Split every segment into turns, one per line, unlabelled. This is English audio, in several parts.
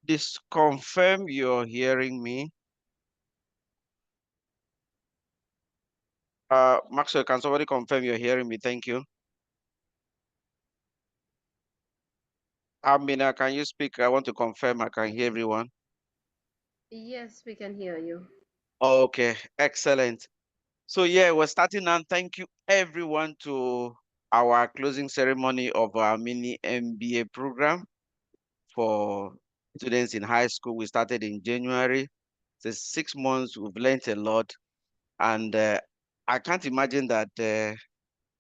This confirm you're hearing me. Maxwell, can somebody confirm you're hearing me? Thank you. Amina, can you speak? I want to confirm I can hear everyone.
Yes, we can hear you.
Okay, excellent. So yeah, we're starting now. Thank you everyone to our closing ceremony of our mini MBA program for students in high school. We started in January. It's 6 months. We've learned a lot, and I can't imagine that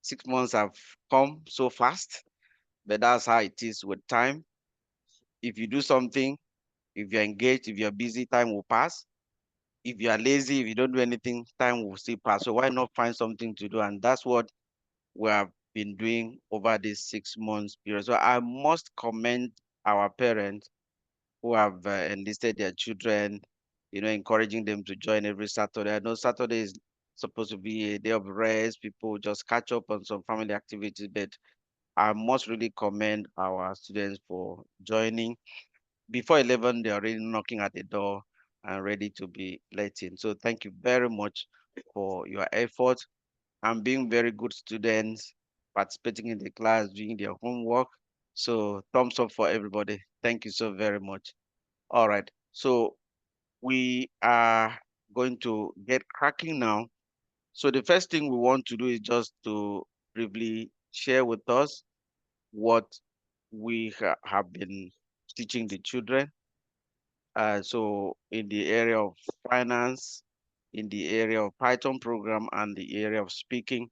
6 months have come so fast. But that's how it is with time. If you do something, if you're engaged, if you're busy, time will pass. If you are lazy, if you don't do anything, time will still pass. So why not find something to do? And that's what we have been doing over this 6 months period. So I must commend our parents who have enlisted their children, encouraging them to join every Saturday. I know Saturday is supposed to be a day of rest. People just catch up on some family activities, but I must really commend our students for joining. Before 11, they're already knocking at the door and ready to be let in. So thank you very much for your effort and being very good students, participating in the class, doing their homework. So thumbs up for everybody. Thank you so very much. All right. So we are going to get cracking now. So the first thing we want to do is just to briefly share with us what we have been teaching the children. So in the area of finance, in the area of Python program, and the area of speaking,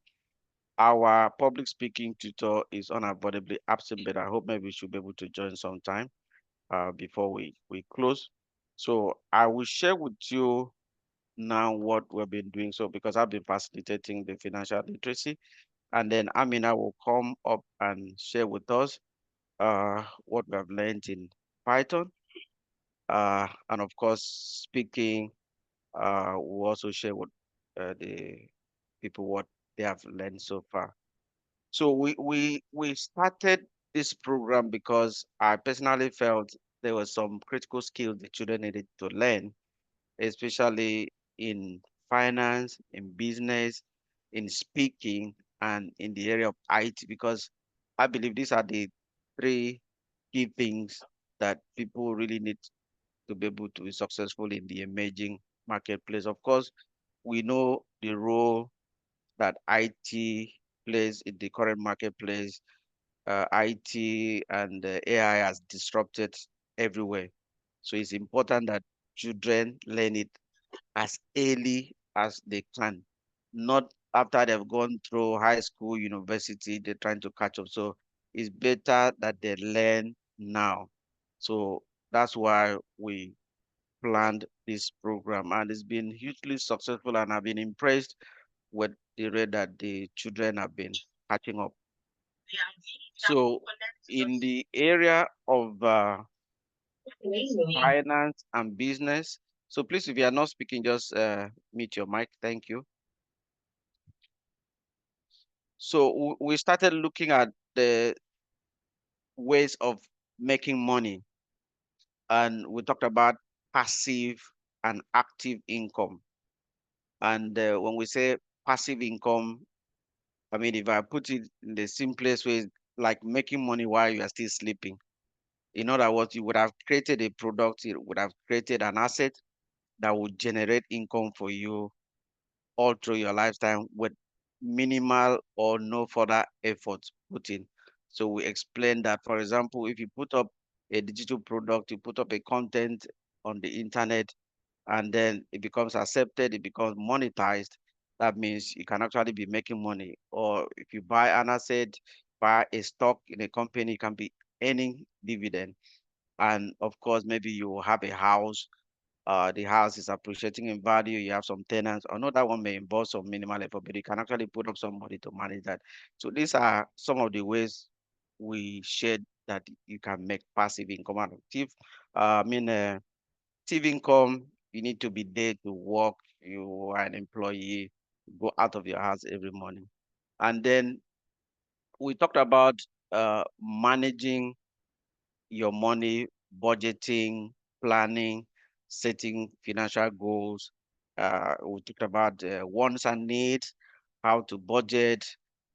our public speaking tutor is unavoidably absent, but I hope maybe she'll be able to join sometime before we close. So I will share with you now what we've been doing. So because I've been facilitating the financial literacy, and then Amina will come up and share with us what we have learned in Python. And of course, speaking, we'll also share with the people what they have learned so far. So we started this program because I personally felt there were some critical skills the children needed to learn, especially in finance, in business, in speaking, and in the area of IT, because I believe these are the three key things that people really need to be able to be successful in the emerging marketplace. Of course, we know the role that IT plays in the current marketplace. IT and AI has disrupted everywhere. So it's important that children learn it as early as they can, not after they've gone through high school, university, they're trying to catch up. So it's better that they learn now. So that's why we planned this program, and it's been hugely successful, and I've been impressed with the rate that the children have been catching up. So in the area of finance and business, so please, if you are not speaking, just mute your mic. Thank you. So we started looking at the ways of making money, and we talked about passive and active income. And when we say passive income, I mean, if I put it in the simplest way, like making money while you are still sleeping. In other words, you would have created a product, you would have created an asset that would generate income for you all through your lifetime with minimal or no further effort put in. So we explained that, for example, if you put up a digital product, you put up a content on the internet, and then it becomes accepted, it becomes monetized. That means you can actually be making money. Or if you buy an asset, buy a stock in a company, you can be earning dividend. And of course, maybe you have a house, the house is appreciating in value, you have some tenants. I know that one may involve some minimal effort, but you can actually put up some money to manage that. So these are some of the ways we shared that you can make passive income out of active. Active income, you need to be there to work. You are an employee, go out of your house every morning. And then we talked about managing your money, budgeting, planning, setting financial goals. We talked about wants and needs, how to budget,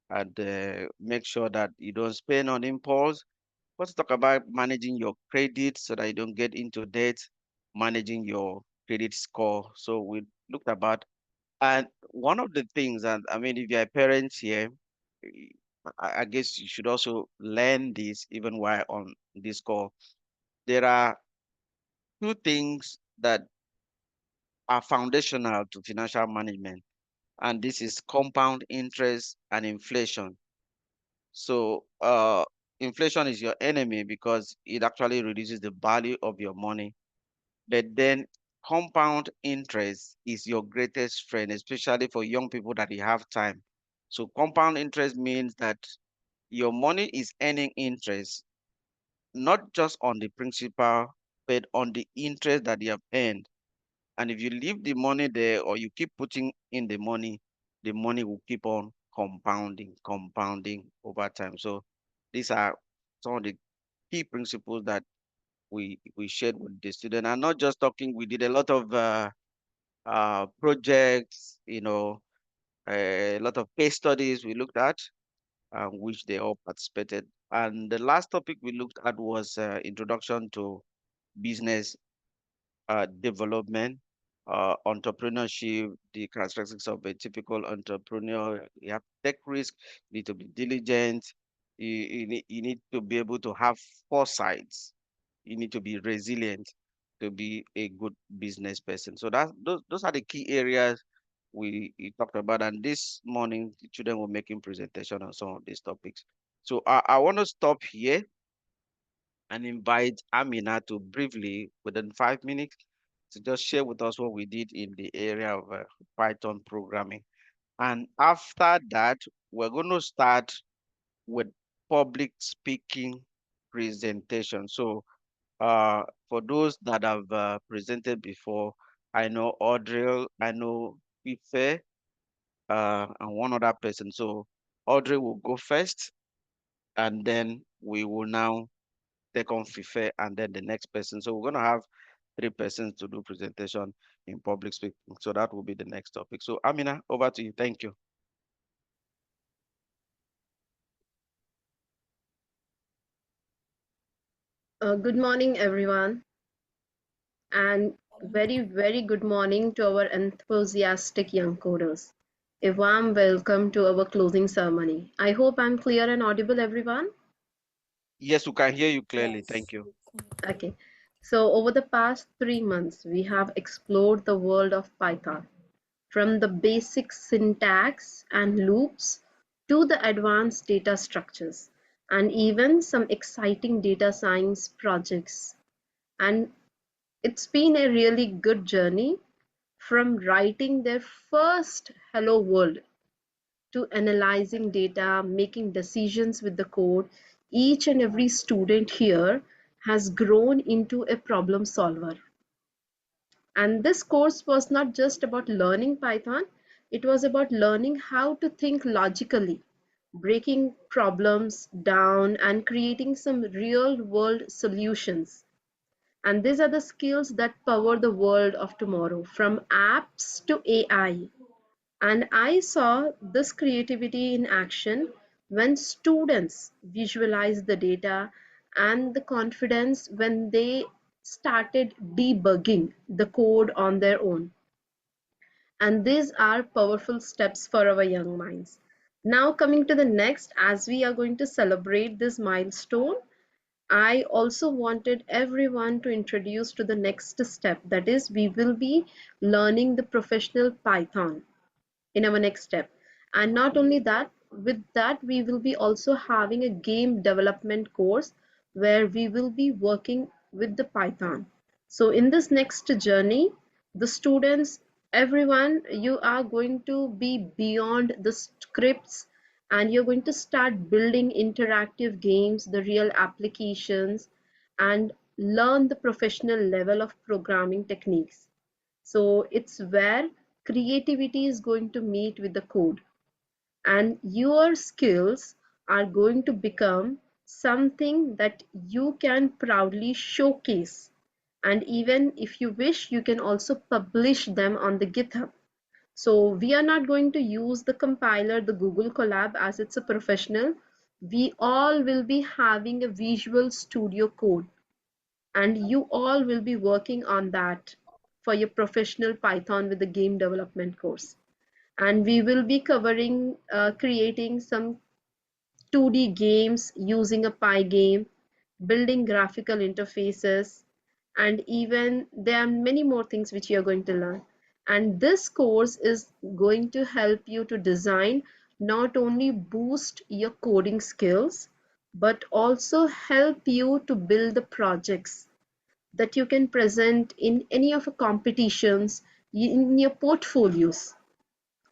and make sure that you don't spend on impulse. Let's talk about managing your credit so that you don't get into debt, managing your credit score. So we looked about, and one of the things, and I mean, if you're a parent here, eh, I guess you should also learn this even while on this call. There are two things that are foundational to financial management, and this is compound interest and inflation. So, inflation is your enemy because it actually reduces the value of your money. But then, compound interest is your greatest friend, especially for young people that you have time. So, compound interest means that your money is earning interest, not just on the principal, but on the interest that you have earned. And if you leave the money there or you keep putting in the money will keep on compounding over time. So these are some of the key principles that we shared with the student. And not just talking, we did a lot of projects, a lot of case studies we looked at, which they all participated. And the last topic we looked at was introduction to business development, entrepreneurship, the characteristics of a typical entrepreneur. You have to take risk, you need to be diligent, you need to be able to have foresights, you need to be resilient to be a good business person. So those are the key areas we talked about. And this morning, the children were making presentation on some of these topics. So I want to stop here and invite Amina to briefly, within 5 minutes, to just share with us what we did in the area of Python programming. And after that, we're going to start with public speaking presentation. So for those that have presented before, I know Audrey, I know Ife, and one other person. So Audrey will go first, and then we will now take on Fife and then the next person. So we're going to have three persons to do presentation in public speaking. So that will be the next topic. So Amina, over to you. Thank you.
Good morning, everyone, and very good morning to our enthusiastic young coders. A warm welcome to our closing ceremony. I hope I'm clear and audible, everyone.
Yes, we can hear you clearly. Thank you.
Okay, so over the past 3 months, we have explored the world of Python, from the basic syntax and loops to the advanced data structures, and even some exciting data science projects. And it's been a really good journey from writing their first Hello World to analyzing data, making decisions with the code. Each and every student here has grown into a problem solver. And this course was not just about learning Python, it was about learning how to think logically, breaking problems down, and creating some real world solutions. And these are the skills that power the world of tomorrow, from apps to AI. And I saw this creativity in action when students visualized the data, and the confidence when they started debugging the code on their own. And these are powerful steps for our young minds. Now, coming to the next, as we are going to celebrate this milestone, I also wanted everyone to introduce to the next step, that is, we will be learning the professional Python in our next step. And not only that, with that, we will be also having a game development course where we will be working with the Python. So in this next journey, the students, everyone, you are going to be beyond the scripts, and you're going to start building interactive games, the real applications, and learn the professional level of programming techniques. So it's where creativity is going to meet with the code, and your skills are going to become something that you can proudly showcase And even if you wish, you can also publish them on the GitHub. So we are not going to use the compiler, the Google Colab, as it's a professional. We all will be having a Visual Studio Code, and you all will be working on that for your professional Python with the game development course. And we will be covering creating some 2D games using a Pygame, building graphical interfaces, and even there are many more things which you are going to learn. And this course is going to help you to design, not only boost your coding skills, but also help you to build the projects that you can present in any of the competitions, in your portfolios,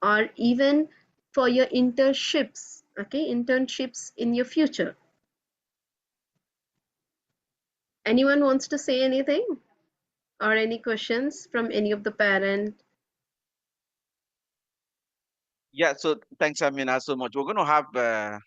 or even for your internships, okay, internships in your future. Anyone wants to say anything or any questions from any of the parent?
Yeah, so thanks, Amina, so much. We're going to have a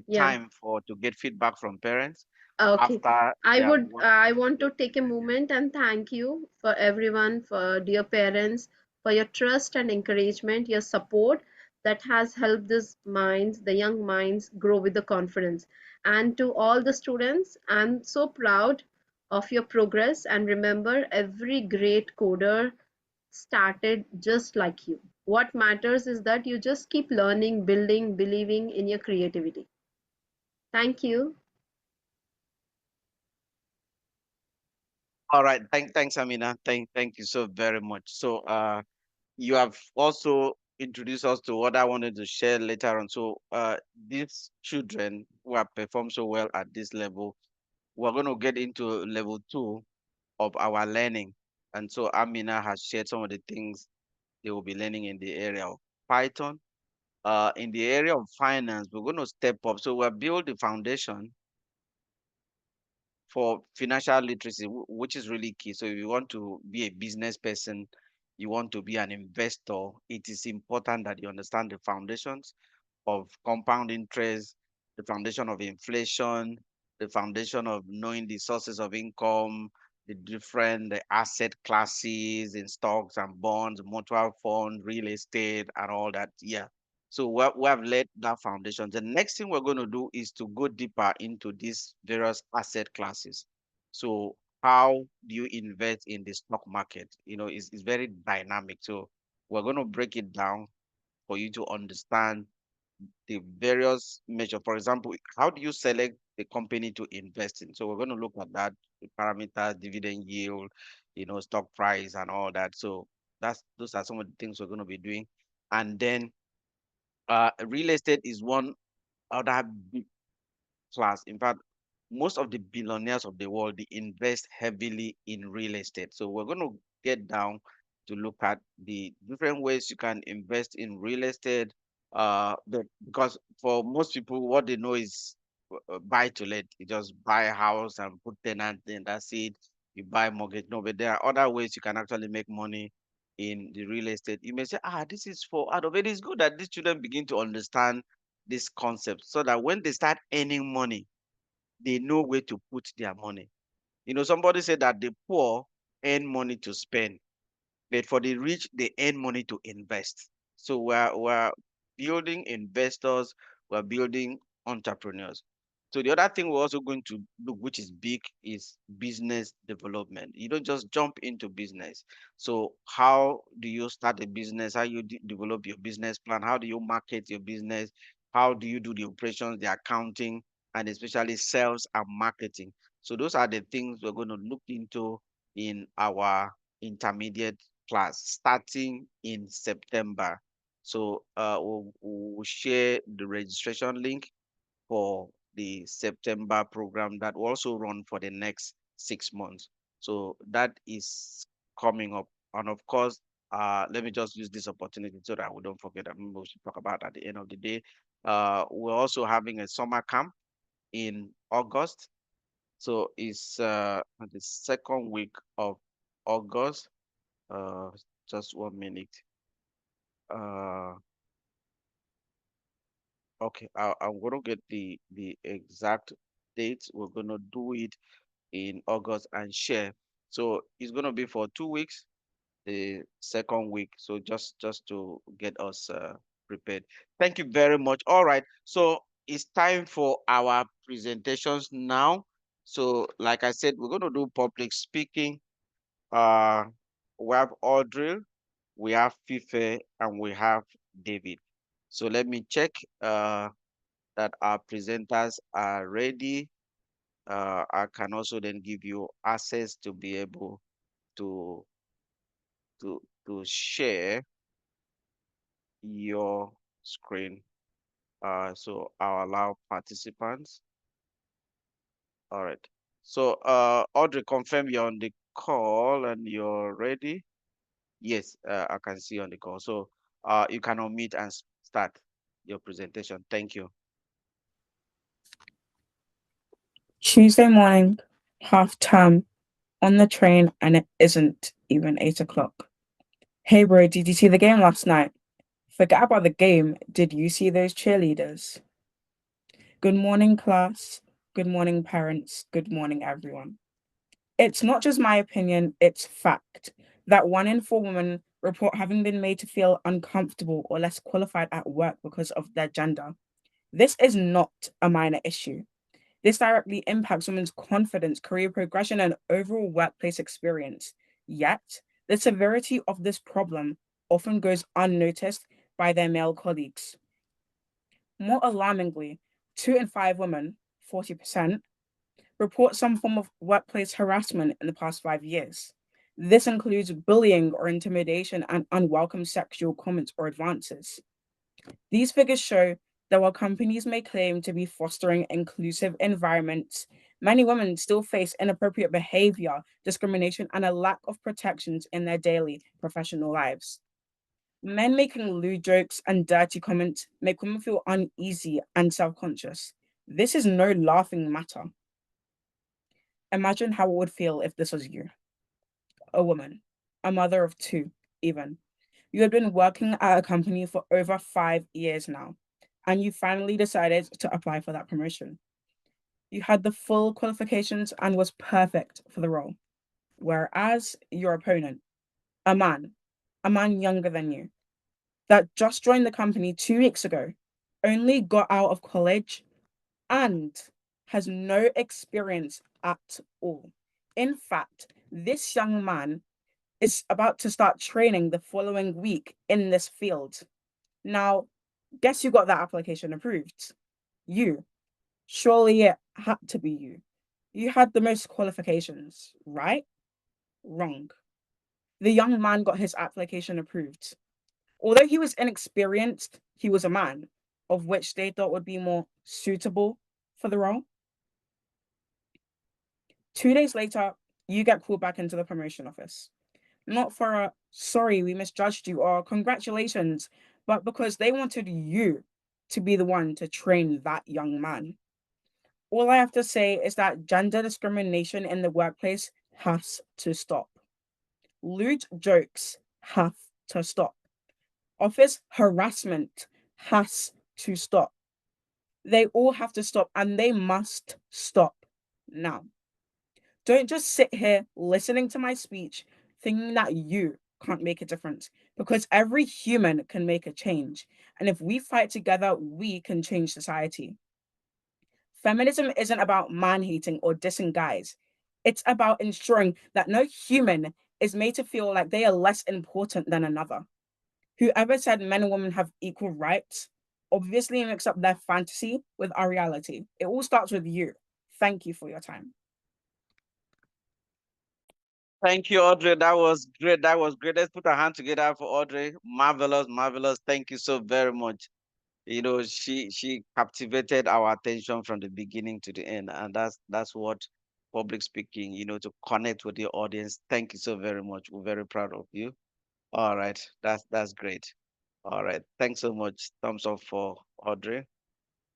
Yeah.
time for to get feedback from parents
Okay.
after
I
their
would
work.
I want to take a moment and thank you for everyone, for dear parents, for your trust and encouragement, your support that has helped these minds, the young minds, grow with the confidence. And to all the students, I'm so proud of your progress, and remember, every great coder started just like you. What matters is that you just keep learning, building, believing in your creativity. Thank you.
All right, thanks, Amina. Thank you so very much. So you have also introduced us to what I wanted to share later on. So these children who have performed so well at this level, we're going to get into level two of our learning. And so Amina has shared some of the things they will be learning in the area of Python. In the area of finance, we're going to step up. So we'll build the foundation for financial literacy, which is really key. So if you want to be a business person, you want to be an investor, it is important that you understand the foundations of compound interest, the foundation of inflation, the foundation of knowing the sources of income, the different asset classes in stocks and bonds, mutual fund, real estate, and all that. Yeah. So we have laid that foundation. The next thing we're going to do is to go deeper into these various asset classes. So how do you invest in the stock market? It's very dynamic. So we're going to break it down for you to understand the various measure. For example, how do you select the company to invest in? So we're going to look at that, the parameters, dividend yield, stock price and all that. So those are some of the things we're going to be doing. And then real estate is one other big class. In fact, most of the billionaires of the world, they invest heavily in real estate. So we're going to get down to look at the different ways you can invest in real estate. Because for most people, what they know is buy to let. You just buy a house and put tenant in. That's it. You buy mortgage. No, but there are other ways you can actually make money in the real estate. You may say, this is for adult. But it's good that these children begin to understand this concept so that when they start earning money, they know where to put their money. Somebody said that the poor earn money to spend, but for the rich, they earn money to invest. So we're building investors, we're building entrepreneurs. So the other thing we're also going to look, which is big, is business development. You don't just jump into business. So how do you start a business? How you develop your business plan? How do you market your business? How do you do the operations, the accounting, and especially sales and marketing? So those are the things we're going to look into in our intermediate class starting in September. So we'll share the registration link for the September program that will also run for the next 6 months. So that is coming up. And of course, let me just use this opportunity so that we don't forget that maybe we should talk about at the end of the day. We're also having a summer camp in August. So it's the second week of August. Uh, just 1 minute. Uh, okay, I'm gonna get the exact dates. We're gonna do it in August and share. So it's going to be for 2 weeks, the second week. So just to get us prepared. Thank you very much. All right. So it's time for our presentations now. So like I said, we're going to do public speaking. Uh, we have Audrey, we have Fife, and we have David. So let me check that our presenters are ready. I can also then give you access to be able to to share your screen. So I'll allow participants. All right. So Audrey, confirm you're on the call and you're ready. Yes, I can see you on the call. So you can unmute and start your presentation. Thank you.
Tuesday morning, half term, on the train, and it isn't even 8 o'clock. Hey, bro, did you see the game last night? Forget about the game. Did you see those cheerleaders? Good morning, class. Good morning, parents. Good morning, everyone. It's not just my opinion, it's fact that 1 in 4 women report having been made to feel uncomfortable or less qualified at work because of their gender. This is not a minor issue. This directly impacts women's confidence, career progression, and overall workplace experience. Yet, the severity of this problem often goes unnoticed by their male colleagues. More alarmingly, 2 in 5 women, 40%, report some form of workplace harassment in the past 5 years. This includes bullying or intimidation and unwelcome sexual comments or advances. These figures show that while companies may claim to be fostering inclusive environments, many women still face inappropriate behavior, discrimination, and a lack of protections in their daily professional lives. Men making lewd jokes and dirty comments make women feel uneasy and self conscious. This is no laughing matter. Imagine how it would feel if this was you, a woman, a mother of two, even. You had been working at a company for over 5 years now, and you finally decided to apply for that promotion. You had the full qualifications and was perfect for the role. Whereas your opponent, a man, a man younger than you, that just joined the company 2 weeks ago, only got out of college and has no experience at all. In fact, this young man is about to start training the following week in this field. Now, guess who got that application approved? You. Surely it had to be you. You had the most qualifications, right? Wrong. The young man got his application approved. Although he was inexperienced, he was a man, of which they thought would be more suitable for the role. 2 days later, you get called back into the promotion office. Not for a sorry, we misjudged you or congratulations, but because they wanted you to be the one to train that young man. All I have to say is that gender discrimination in the workplace has to stop. Lewd jokes have to stop. Office harassment has to stop. They all have to stop and they must stop now. Don't just sit here listening to my speech thinking that you can't make a difference because every human can make a change. And if we fight together, we can change society. Feminism isn't about man hating or dissing guys, it's about ensuring that no human is made to feel like they are less important than another. Whoever said men and women have equal rights obviously mix up their fantasy with our reality. It all starts with you. Thank you for your time.
Thank you, Audrey. That was great. That was great. Let's put our hand together for Audrey. Marvelous, marvelous. Thank you so very much. She captivated our attention from the beginning to the end, and that's what public speaking, to connect with the audience. Thank you so very much. We're very proud of you. All right, that's great. All right, thanks so much. Thumbs up for Audrey.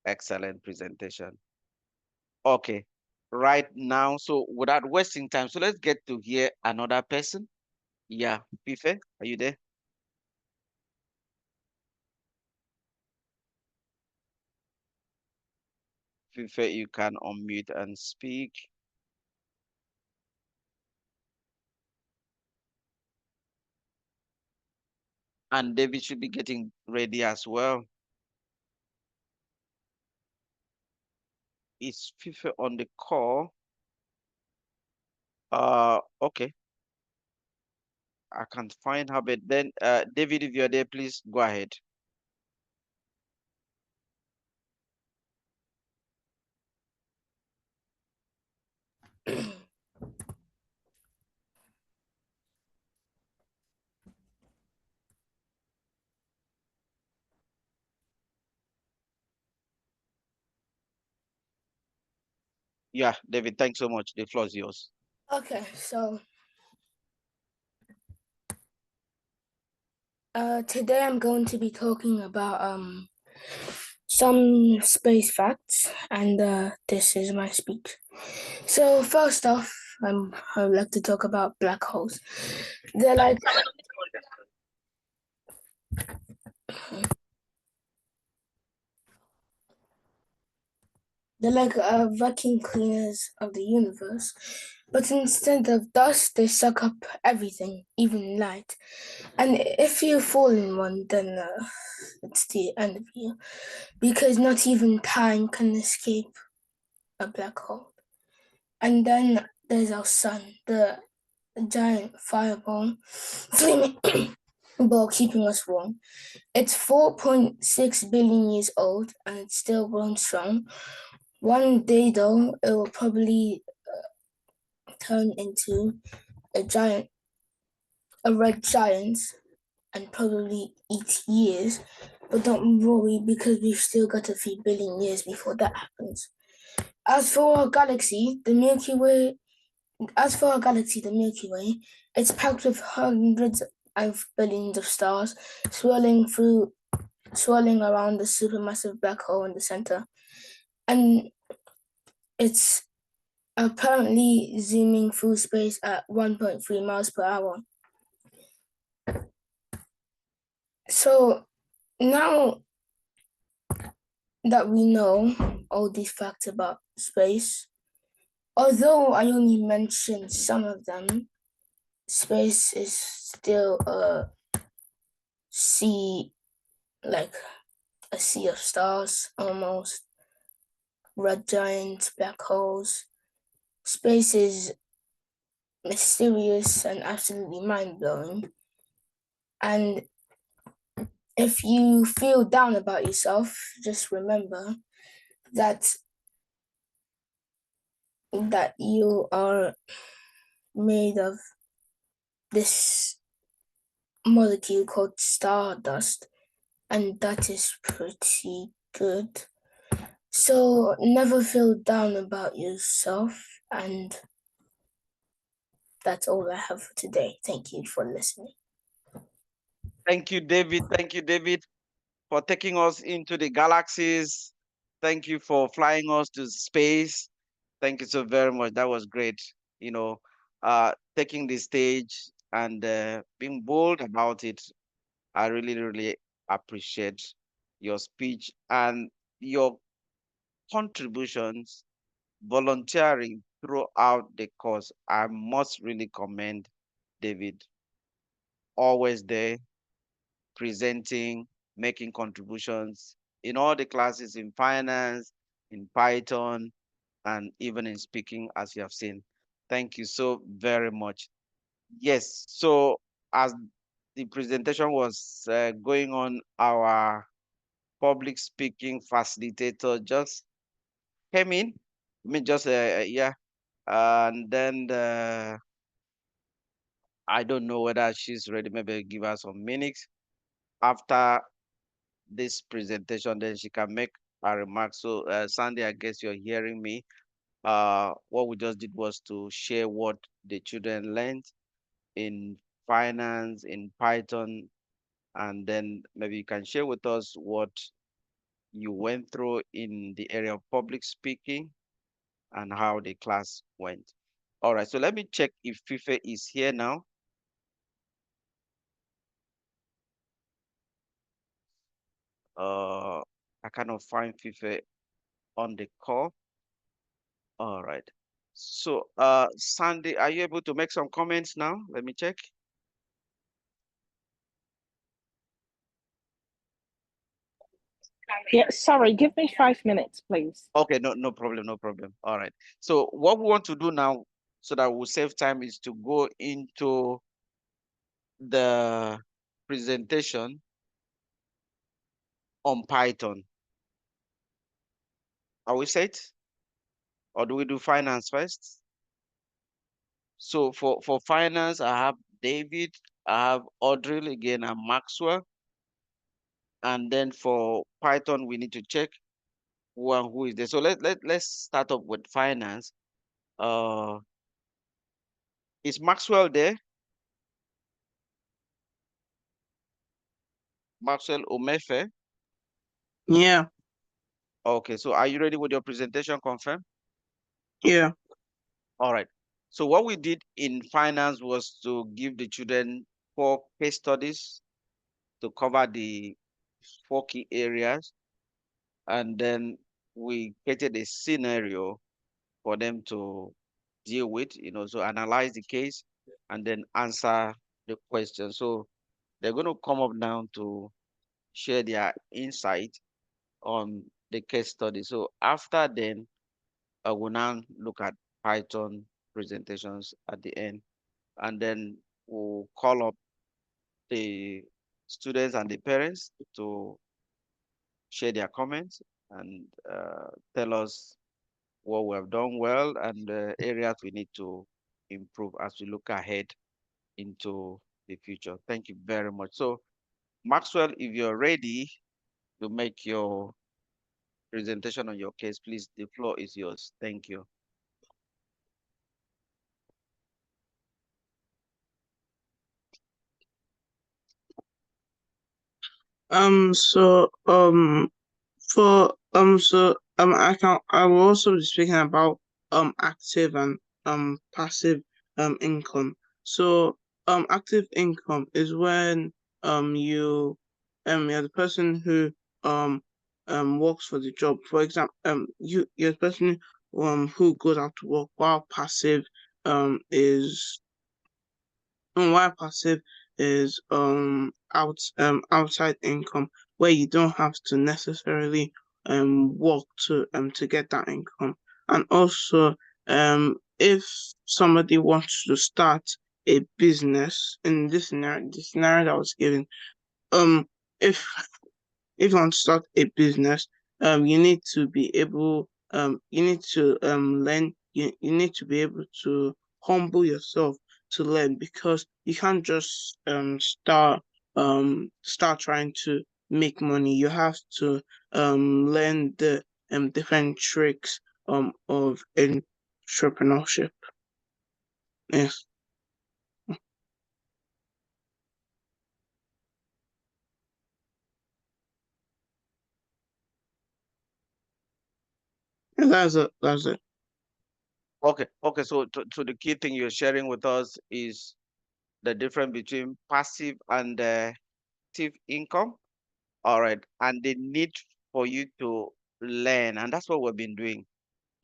Excellent presentation. Okay, right now, so without wasting time, so let's get to hear another person. Yeah, Pife, are you there? Pife, you can unmute and speak. And David should be getting ready as well. Is Fife on the call? Okay. I can't find her, but then David, if you're there, please go ahead. Yeah, David, thanks so much. The floor is yours.
Okay, so today I'm going to be talking about some space facts, and this is my speech. So first off, I would like to talk about black holes. They're like vacuum cleaners of the universe, but instead of dust, they suck up everything, even light. And if you fall in one, then it's the end of you, because not even time can escape a black hole. And then there's our sun, the giant fireball, flaming ball keeping us warm. It's 4.6 billion years old and it's still growing strong. One day, though, it will probably turn into a red giant, and probably eat years. But don't worry, because we've still got a few billion years before that happens. As for our galaxy, the Milky Way, it's packed with hundreds of billions of stars swirling around the supermassive black hole in the center. And it's apparently zooming through space at 1.3 miles per hour. So now that we know all these facts about space, although I only mentioned some of them, space is still a sea, like a sea of stars almost, red giants, black holes. Space is mysterious and absolutely mind-blowing. And if you feel down about yourself, just remember that you are made of this molecule called stardust, and that is pretty good. So never feel down about yourself, and that's all I have for today. Thank you for listening.
Thank you, David. Thank you, David, for taking us into the galaxies. Thank you for flying us to space. Thank you so very much. That was great. You know, taking the stage and being bold about it. I really, really appreciate your speech and your contributions, volunteering throughout the course. I must really commend David. Always there, presenting, making contributions in all the classes in finance, in Python, and even in speaking, as you have seen. Thank you so very much. Yes, so as the presentation was going on, our public speaking facilitator just came in. I mean, just, yeah. And then I don't know whether she's ready. Maybe give her some minutes after this presentation, then she can make a remark. So, Sandy, I guess you're hearing me. What we just did was to share what the children learned in finance, in Python, and then maybe you can share with us what you went through in the area of public speaking and how the class went. All right, so let me check if Fife is here now. I cannot find Fife on the call. All right. So, Sandy, are you able to make some comments now? Let me check.
Yeah, sorry, give me 5 minutes, please.
Okay, no problem, no problem. All right. So what we want to do now, so that we'll save time, is to go into the presentation on Python. Are we set? Or do we do finance first? So for finance, I have David, I have Audrey again, and Maxwell. And then for Python, we need to check who is there. So let's start up with finance. Uh, is Maxwell there? Maxwell Omefe.
Yeah,
Okay, so are you ready with your presentation? Confirm.
yeah.
All right. So what we did in finance was to give the children 4 case studies to cover the 4 key areas, and then we created a scenario for them to deal with, so analyze the case and then answer the question. So they're going to come up now to share their insight on the case study. So after then, we'll now look at Python presentations at the end, and then we'll call up the students and the parents to share their comments and tell us what we have done well and the areas we need to improve as we look ahead into the future. Thank you very much. So, Maxwell, if you're ready to make your presentation on your case, please, the floor is yours. Thank you.
So for I will also be speaking about active and passive income. So active income is when you're the person who um works for the job. For example, you're the person who goes out to work, while passive is while passive is outside income, where you don't have to necessarily work to get that income. And also if somebody wants to start a business, in this scenario that I was given, um if you want to start a business, you need to be able, you need to learn. You need to be able to humble yourself to learn, because you can't just start trying to make money. You have to learn the different tricks of entrepreneurship. Yes, and that's it.
Okay. So the key thing you're sharing with us is the difference between passive and active income. All right. And the need for you to learn. And that's what we've been doing,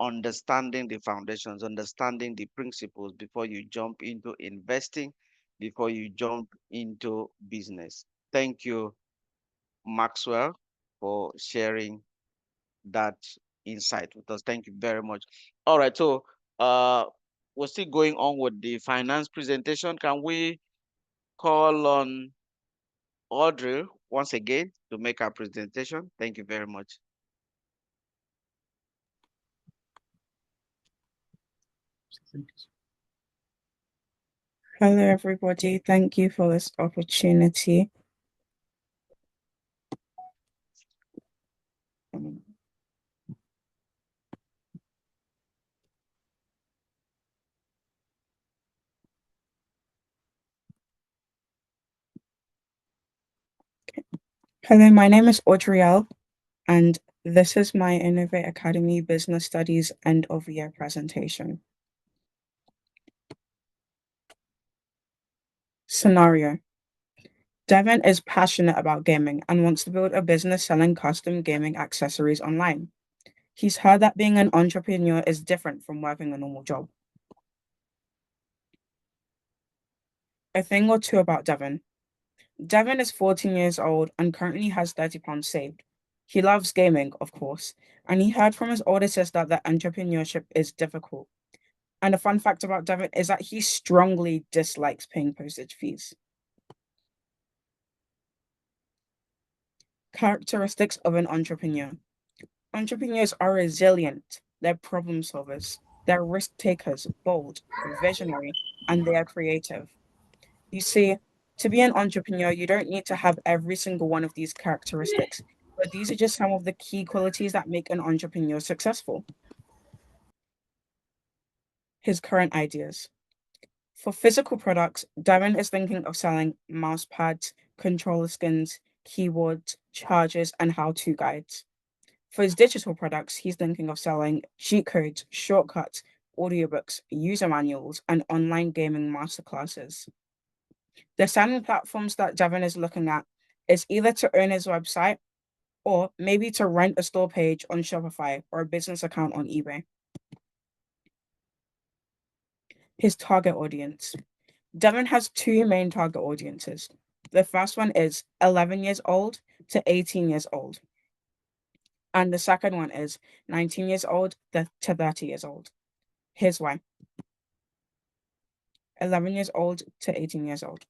understanding the foundations, understanding the principles before you jump into investing, before you jump into business. Thank you, Maxwell, for sharing that insight with us. Thank you very much. All right, so uh, we're still going on with the finance presentation. Can we call on Audrey once again to make our presentation? Thank you very much.
Hello, everybody. Thank you for this opportunity. Hello, my name is Audrielle, and this is my Innovate Academy Business Studies end of year presentation. Scenario. Devin is passionate about gaming and wants to build a business selling custom gaming accessories online. He's heard that being an entrepreneur is different from working a normal job. A thing or two about Devin. Devin is 14 years old and currently has £30 saved. He loves gaming, of course, and he heard from his older sister that entrepreneurship is difficult. And a fun fact about Devin is that he strongly dislikes paying postage fees. Characteristics of an entrepreneur. Entrepreneurs are resilient, they're problem solvers, they're risk takers, bold, visionary, and they are creative. You see, to be an entrepreneur, you don't need to have every single one of these characteristics, but these are just some of the key qualities that make an entrepreneur successful. His current ideas. For physical products, Darren is thinking of selling mouse pads, controller skins, keyboards, chargers, and how-to guides. For his digital products, he's thinking of selling cheat codes, shortcuts, audiobooks, user manuals, and online gaming masterclasses. The selling platforms that Devin is looking at is either to own his website or maybe to rent a store page on Shopify or a business account on eBay. His target audience. Devin has two main target audiences. The first one is 11 years old to 18 years old. And the second one is 19 years old to 30 years old. Here's why. 11 years old to 18 years old.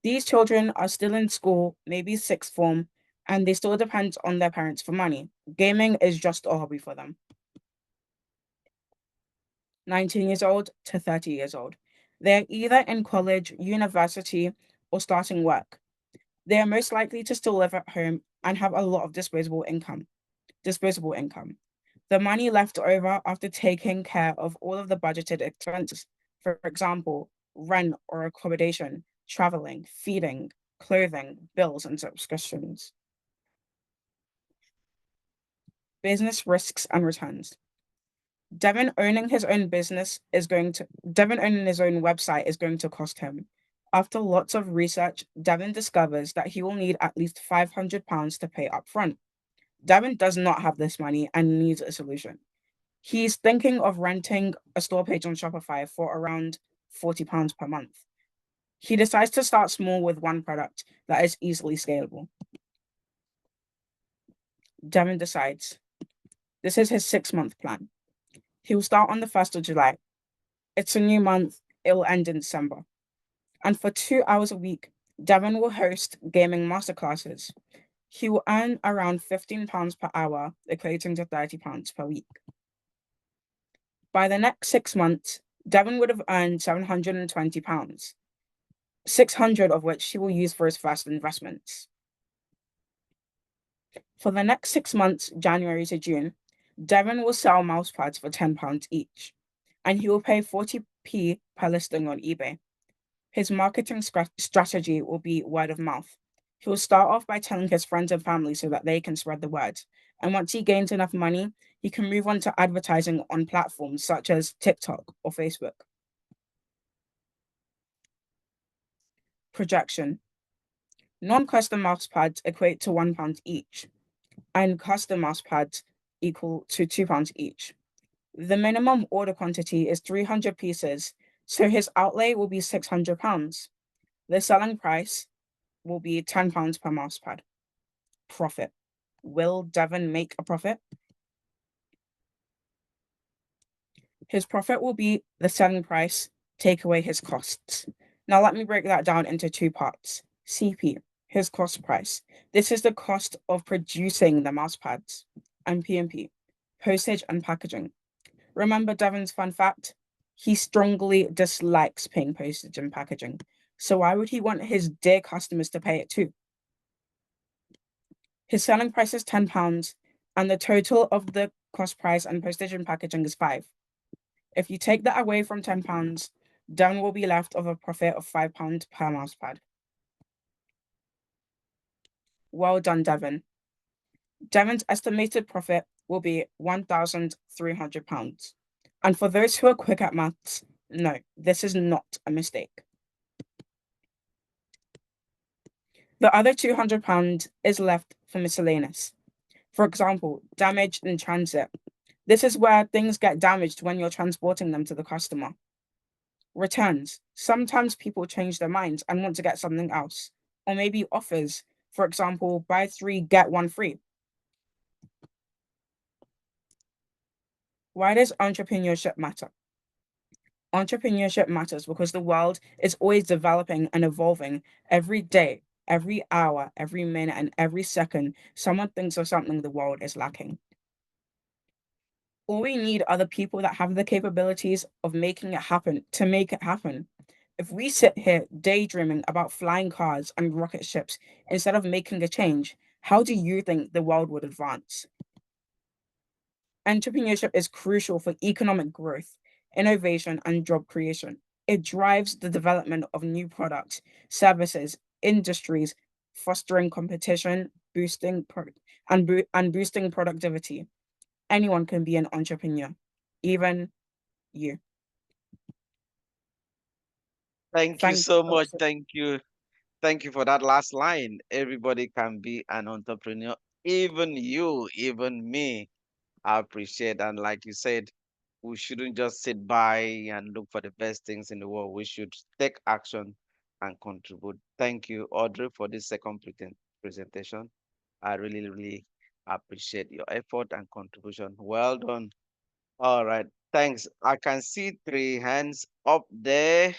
These children are still in school, maybe sixth form, and they still depend on their parents for money. Gaming is just a hobby for them. 19 years old to 30 years old. They're either in college, university, or starting work. They are most likely to still live at home and have a lot of disposable income. The money left over after taking care of all of the budgeted expenses, for example, rent or accommodation, traveling, feeding, clothing, bills, and subscriptions. Business risks and returns. Devin owning his own website is going to cost him. After lots of research, Devin discovers that he will need at least £500 to pay upfront. Devin does not have this money and needs a solution. He's thinking of renting a store page on Shopify for around £40 per month. He decides to start small with one product that is easily scalable. Devin decides this is his 6-month plan. He will start on the 1st of July. It's a new month, it will end in December. And for 2 hours a week, Devin will host gaming masterclasses. He will earn around £15 per hour, equating to £30 per week. By the next 6 months, Devin would have earned £720, 600 of which he will use for his first investments. For the next 6 months, January to June, Devin will sell mousepads for £10 each, and he will pay 40p per listing on eBay. His marketing strategy will be word of mouth. He will start off by telling his friends and family so that they can spread the word. And once he gains enough money, he can move on to advertising on platforms such as TikTok or Facebook. Projection. Non-custom mousepads equate to £1 each, and custom mousepads equal to £2 each. The minimum order quantity is 300 pieces, so his outlay will be £600. The selling price will be £10 per mousepad. Profit. Will Devin make a profit? His profit will be the selling price, take away his costs. Now let me break that down into two parts. CP, his cost price. This is the cost of producing the mousepads. And PMP, postage and packaging. Remember Devin's fun fact? He strongly dislikes paying postage and packaging. So why would he want his dear customers to pay it too? His selling price is £10, and the total of the cost price and postage and packaging is £5. If you take that away from £10, Devin will be left with a profit of £5 per mousepad. Well done, Devin. Devin's estimated profit will be £1,300. And for those who are quick at maths, no, this is not a mistake. The other £200 is left for miscellaneous. For example, damage in transit. This is where things get damaged when you're transporting them to the customer. Returns. Sometimes people change their minds and want to get something else. Or maybe offers. For example, buy 3, get 1 free. Why does entrepreneurship matter? Entrepreneurship matters because the world is always developing and evolving every day, every hour, every minute, and every second. Someone thinks of something the world is lacking. All we need are the people that have the capabilities of making it happen to make it happen. If we sit here daydreaming about flying cars and rocket ships instead of making a change, how do you think the world would advance? Entrepreneurship is crucial for economic growth, innovation, and job creation. It drives the development of new products, services, industries, fostering competition, and boosting productivity. Anyone can be an entrepreneur, even you.
Thank you
Thank
so
you.
much. Thank you. Thank you for that last line. Everybody can be an entrepreneur, even you, even me. I appreciate. And like you said, we shouldn't just sit by and look for the best things in the world. We should take action and contribute. Thank you, Audrey, for this second presentation. I really, really appreciate your effort and contribution. Well done. All right. Thanks. I can see three hands up there.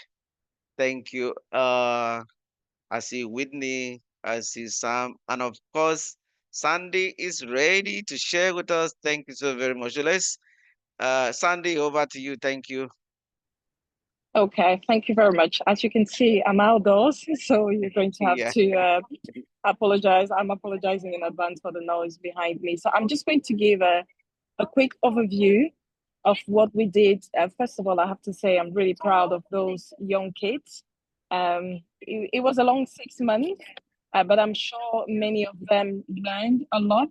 Thank you. I see Whitney, I see Sam, and of course, Sandy is ready to share with us. Thank you so very much. So let's, Sandy, over to you. Thank you.
Okay, thank you very much. As you can see, I'm outdoors, so you're going to have
Yeah.
to apologize. I'm apologizing in advance for the noise behind me. So I'm just going to give a quick overview of what we did. First of all, I have to say I'm really proud of those young kids. It was a long 6 months, but I'm sure many of them learned a lot,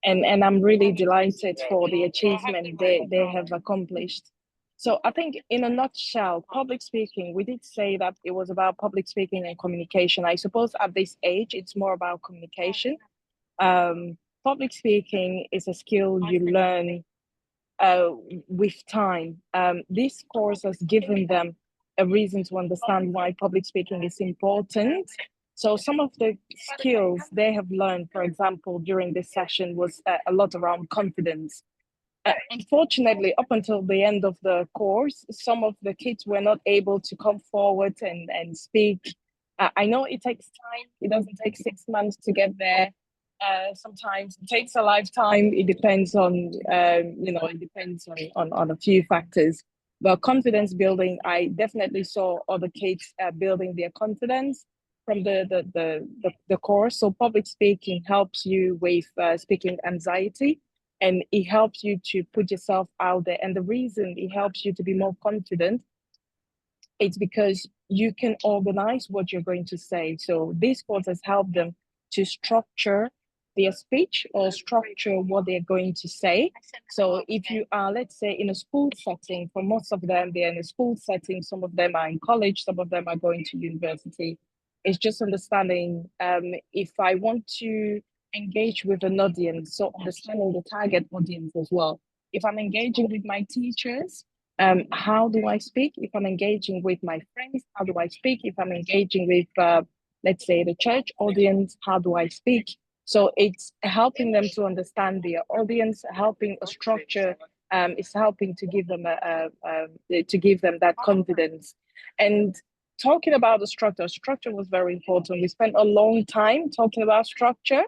and I'm really delighted for the achievement they have accomplished. So I think in a nutshell, public speaking, we did say that it was about public speaking and communication. I suppose at this age, it's more about communication. Public speaking is a skill you learn uh, with time. This course has given them a reason to understand why public speaking is important. So some of the skills they have learned, for example, during this session was a lot around confidence. Unfortunately, up until the end of the course, some of the kids were not able to come forward and speak. I know it takes time. It doesn't take 6 months to get there. Sometimes it takes a lifetime. It depends on, it depends on a few factors. But confidence building, I definitely saw other kids building their confidence from the course. So public speaking helps you with speaking anxiety, and it helps you to put yourself out there. And the reason it helps you to be more confident, it's because you can organize what you're going to say. So this course has helped them to structure their speech or structure what they're going to say. So if you are, let's say, in a school setting, for most of them, they're in a school setting, some of them are in college, some of them are going to university. It's just understanding if I want to engage with an audience, so understanding the target audience as well. If I'm engaging with my teachers, how do I speak? If I'm engaging with my friends, how do I speak? If I'm engaging with, let's say, the church audience, how do I speak? So it's helping them to understand their audience, helping a structure, is helping to give them to give them that confidence. And talking about the structure was very important. We spent a long time talking about structure,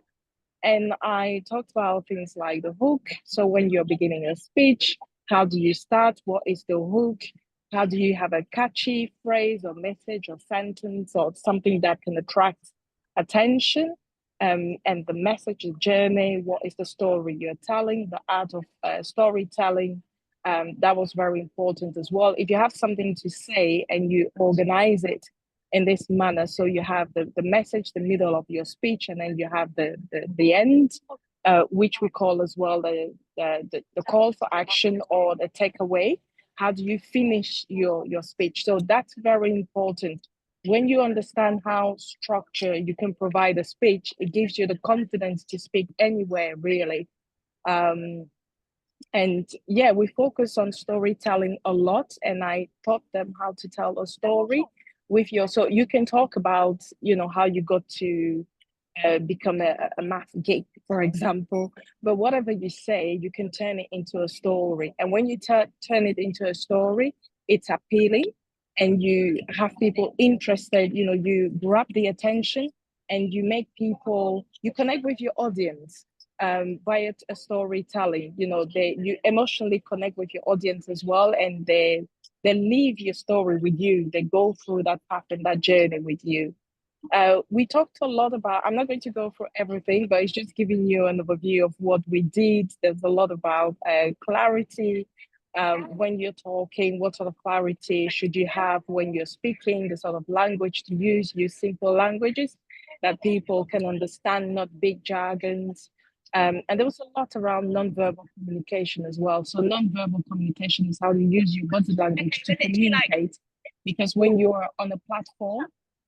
and I talked about things like the hook. So when you're beginning a speech, how do you start? What is the hook? How do you have a catchy phrase or message or sentence or something that can attract attention? And the message, the journey, what is the story you're telling, the art of storytelling. That was very important as well. If you have something to say and you organize it in this manner, so you have the message, the middle of your speech, and then you have the end, which we call as well the call for action or the takeaway. How do you finish your speech? So that's very important. When you understand how structure you can provide a speech, it gives you the confidence to speak anywhere, really. And yeah, we focus on storytelling a lot, and I taught them how to tell a story with your, so you can talk about, how you got to become a math geek, for example. But whatever you say, you can turn it into a story. And when you turn it into a story, it's appealing and you have people interested, you grab the attention and you make people, you connect with your audience via a storytelling. You emotionally connect with your audience as well, and they leave your story with you. They go through that path and that journey with you. We talked a lot about, I'm not going to go through everything, but it's just giving you an overview of what we did. There's a lot about clarity. When you're talking, what sort of clarity should you have when you're speaking, the sort of language to use simple languages that people can understand, not big jargons. And there was a lot around nonverbal communication as well. So nonverbal communication is how you use your body language to communicate. Because when you're on a platform,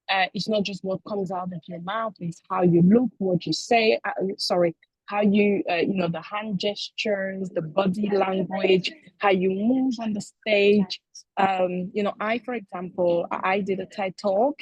it's not just what comes out of your mouth, it's how you look, what you say, how you, the hand gestures, the body language, how you move on the stage. For example, I did a TED Talk,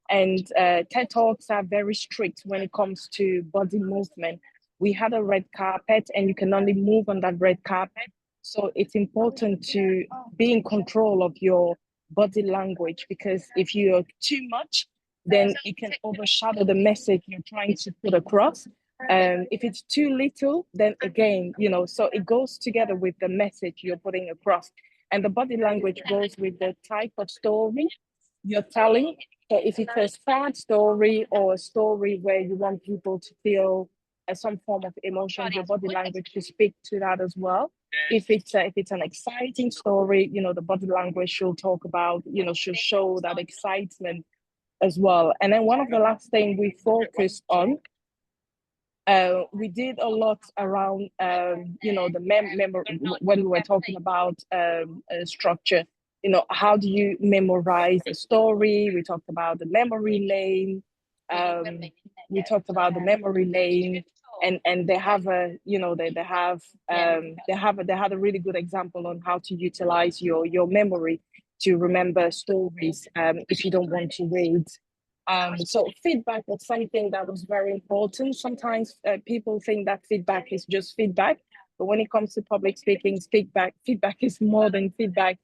and TED Talks are very strict when it comes to body movement. We had a red carpet, and you can only move on that red carpet. So it's important to be in control of your body language, because if you're too much, then it can overshadow the message you're trying to put across. If it's too little, then again, so it goes together with the message you're putting across. And the body language goes with the type of story you're telling. So if it's a sad story or a story where you want people to feel some form of emotion, your body language to speak to that as well. If it's an exciting story, the body language should talk about, should show that excitement as well. And then one of the last things we focused on, we did a lot around, the memory when we were talking about structure. How do you memorize a story? We talked about the memory lane. We talked about the memory lane, and they have they had a really good example on how to utilize your memory to remember stories if you don't want to read. So feedback was something that was very important. Sometimes people think that feedback is just feedback, but when it comes to public speaking, feedback is more than feedback.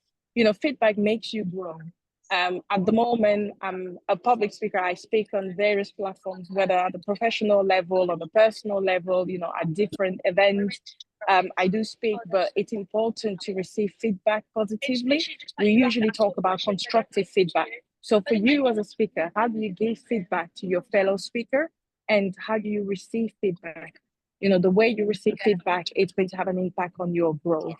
Feedback makes you grow. At the moment, I'm a public speaker. I speak on various platforms, whether at the professional level or the personal level, at different events. I do speak, but it's important to receive feedback positively. We usually talk about constructive feedback. So for you as a speaker, how do you give feedback to your fellow speaker, and how do you receive feedback? The way you receive feedback, it's going to have an impact on your growth.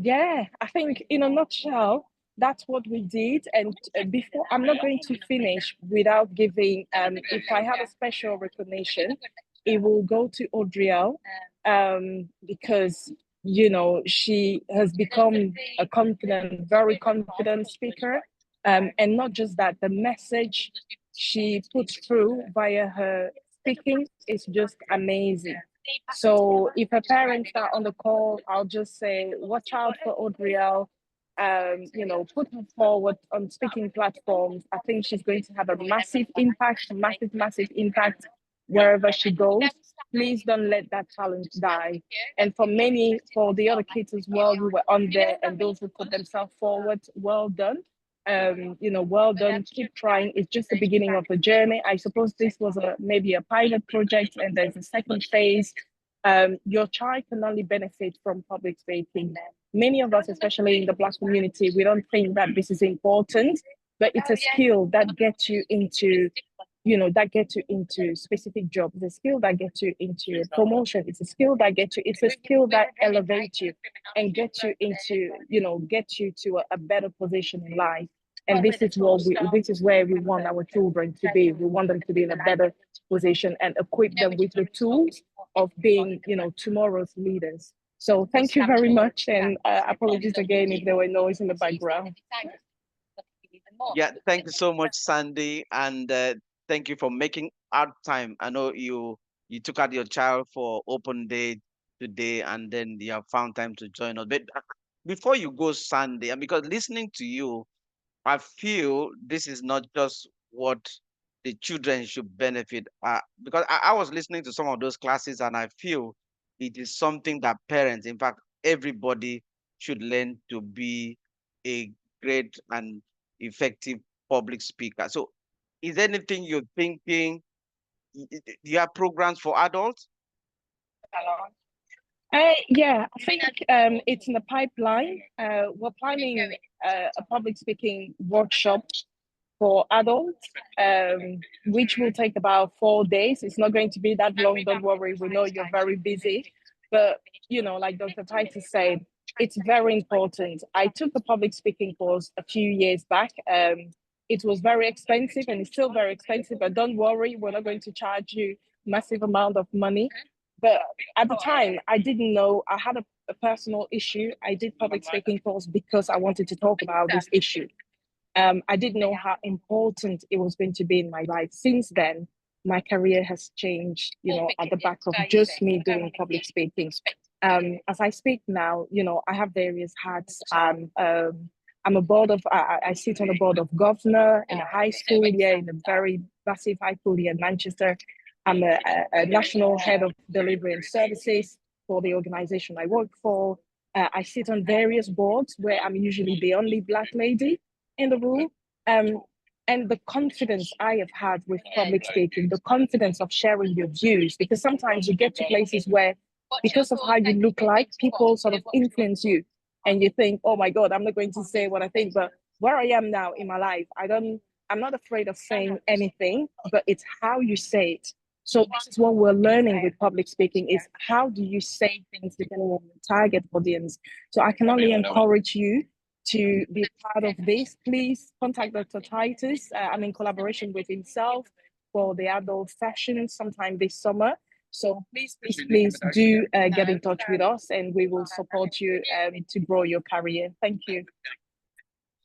Yeah, I think in a nutshell, that's what we did. And before, I'm not going to finish without giving, if I have a special recognition, it will go to Audrielle, because she has become a confident, very confident speaker. And not just that, the message she puts through via her speaking is just amazing. So if her parents are on the call, I'll just say, watch out for Audrielle. Put her forward on speaking platforms. I think she's going to have a massive impact, massive impact wherever she goes. Please don't let that talent die. And for the other kids as well who were on there and those who put themselves forward, well done. Well done. Keep trying. It's just the beginning of the journey. I suppose this was maybe a pilot project, and there's a second phase. Your child can only benefit from public speaking. Many of us, especially in the Black community, we don't think that this is important, but it's a skill that gets you into specific jobs. It's a skill that gets you into promotion. It's a skill that elevates you and gets you to a better position in life. And this is where we want our children to be. We want them to be in a better position and equip them with the tools of being, tomorrow's leaders. So thank you very much, and apologies again if there were noise in the background.
Yeah, thank you so much, Sandy, and thank you for making out time. I know you took out your child for open day today, and then you have found time to join us. But before you go, Sandy, and because listening to you, I feel this is not just what the children should benefit. Because I was listening to some of those classes and I feel it is something that parents, in fact, everybody should learn to be a great and effective public speaker. So is there anything you're thinking? Do you have programs for adults?
Yeah, I think it's in the pipeline. We're planning a public speaking workshop for adults, which will take about 4 days. It's not going to be that long. Don't worry. We know you're very busy. But, like Dr. Titus said, it's very important. I took the public speaking course a few years back. It was very expensive and it's still very expensive, but don't worry, we're not going to charge you massive amount of money. But at the time, I didn't know. I had a personal issue. I did public speaking course because I wanted to talk about this issue. I didn't know how important it was going to be in my life. Since then, my career has changed, at the back of just me doing public speaking. As I speak now, I have various hats. I'm a board of, I sit on a board of governor in a high school here, in a very massive high school here in Manchester. I'm a national head of delivery and services for the organization I work for. I sit on various boards where I'm usually the only Black lady in the room. And the confidence I have had with public speaking, the confidence of sharing your views, because sometimes you get to places where, because of how you look like, people sort of influence you and you think, oh my God, I'm not going to say what I think. But where I am now in my life, I'm not afraid of saying anything, but it's how you say it. So this is what we're learning with public speaking, is how do you say things depending on your target audience. So I can only encourage you to be part of this. Please contact Dr. Titus. I'm in collaboration with himself for the adult session sometime this summer. So please do get in touch with us and we will support you to grow your career. Thank you.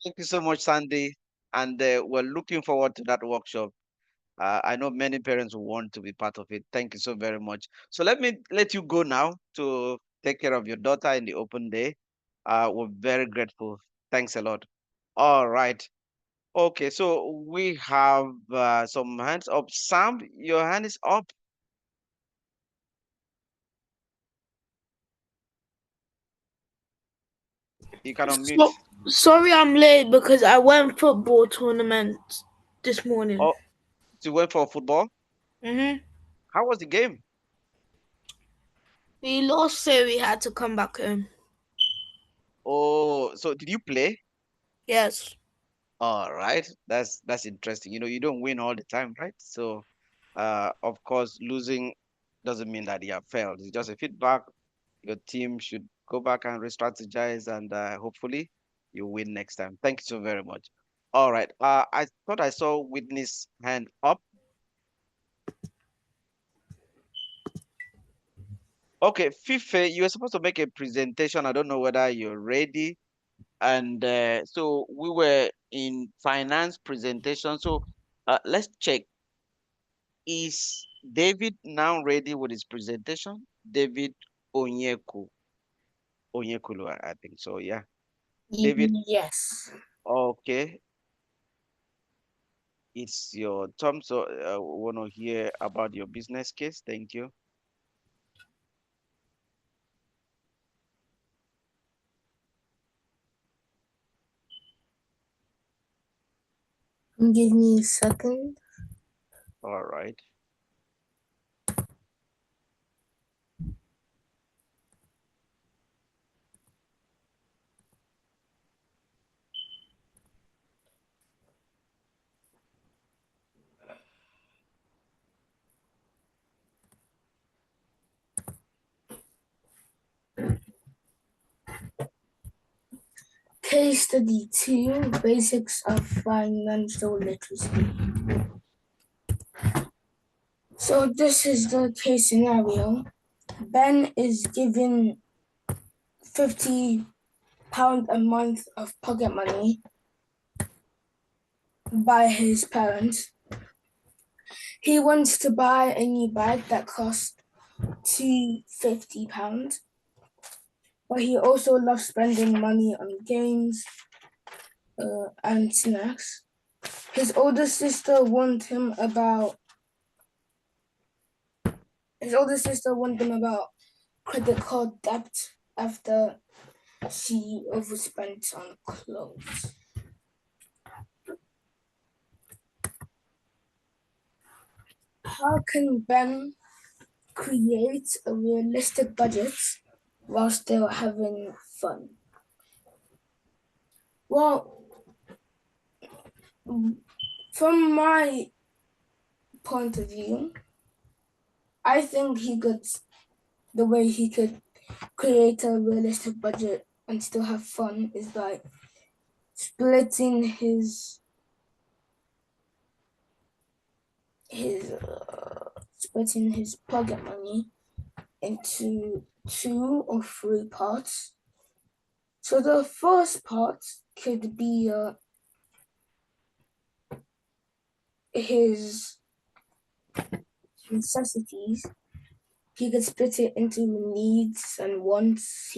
Thank you so much, Sandy. And we're looking forward to that workshop. I know many parents will want to be part of it. Thank you so very much. So let me let you go now to take care of your daughter in the open day. We're very grateful. Thanks a lot. All right. Okay, so we have some hands up. Sam, your hand is up. You can unmute.
Sorry I'm late because I went football tournament this morning.
Oh, you went for football?
Mm-hmm.
How was the game?
We lost, so we had to come back home.
Oh, so did you play?
Yes.
All right, that's interesting. You don't win all the time, right? So, of course, losing doesn't mean that you have failed. It's just a feedback. Your team should go back and re-strategize, and hopefully, you win next time. Thank you so very much. All right. I thought I saw Whitney's hand up. Okay, Fife, you were supposed to make a presentation. I don't know whether you're ready. And so we were in finance presentation. So let's check. Is David now ready with his presentation? David Onyeko. Onyekulu, I think so. Yeah. David,
Yes.
okay. It's your turn. So we want to hear about your business case. Thank you.
Give me a second.
All right.
Case study 2, basics of financial literacy. So this is the case scenario. Ben is given £50 a month of pocket money by his parents. He wants to buy a new bag that costs £250, but he also loves spending money on games and snacks. His older sister warned him about credit card debt after she overspent on clothes. How can Ben create a realistic budget while still having fun? Well, from my point of view, I think the way he could create a realistic budget and still have fun is by splitting his pocket money into 2 or 3 parts. So the first part could be his necessities. He could split it into needs and wants.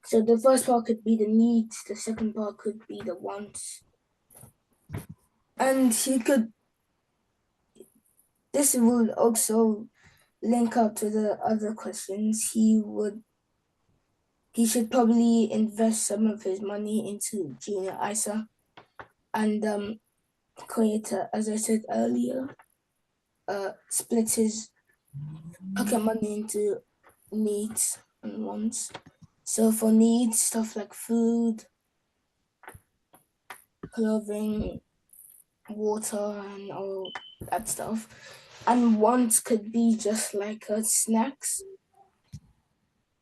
So the first part could be the needs, the second part could be the wants. And this would also link up to the other questions. He should probably invest some of his money into junior ISA and create, as I said earlier, split his pocket money into needs and wants. So for needs, stuff like food, clothing, water, and all that stuff. And wants could be just like snacks,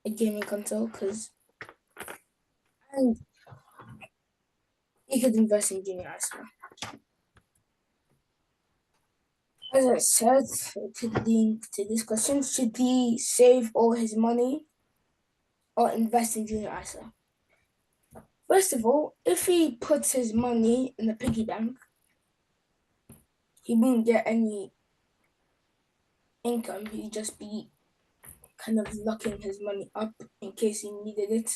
a gaming console, and he could invest in junior ISA. As I said, to link to this question, should he save all his money or invest in junior ISA? First of all, if he puts his money in the piggy bank, he won't get any income. He'd just be kind of locking his money up in case he needed it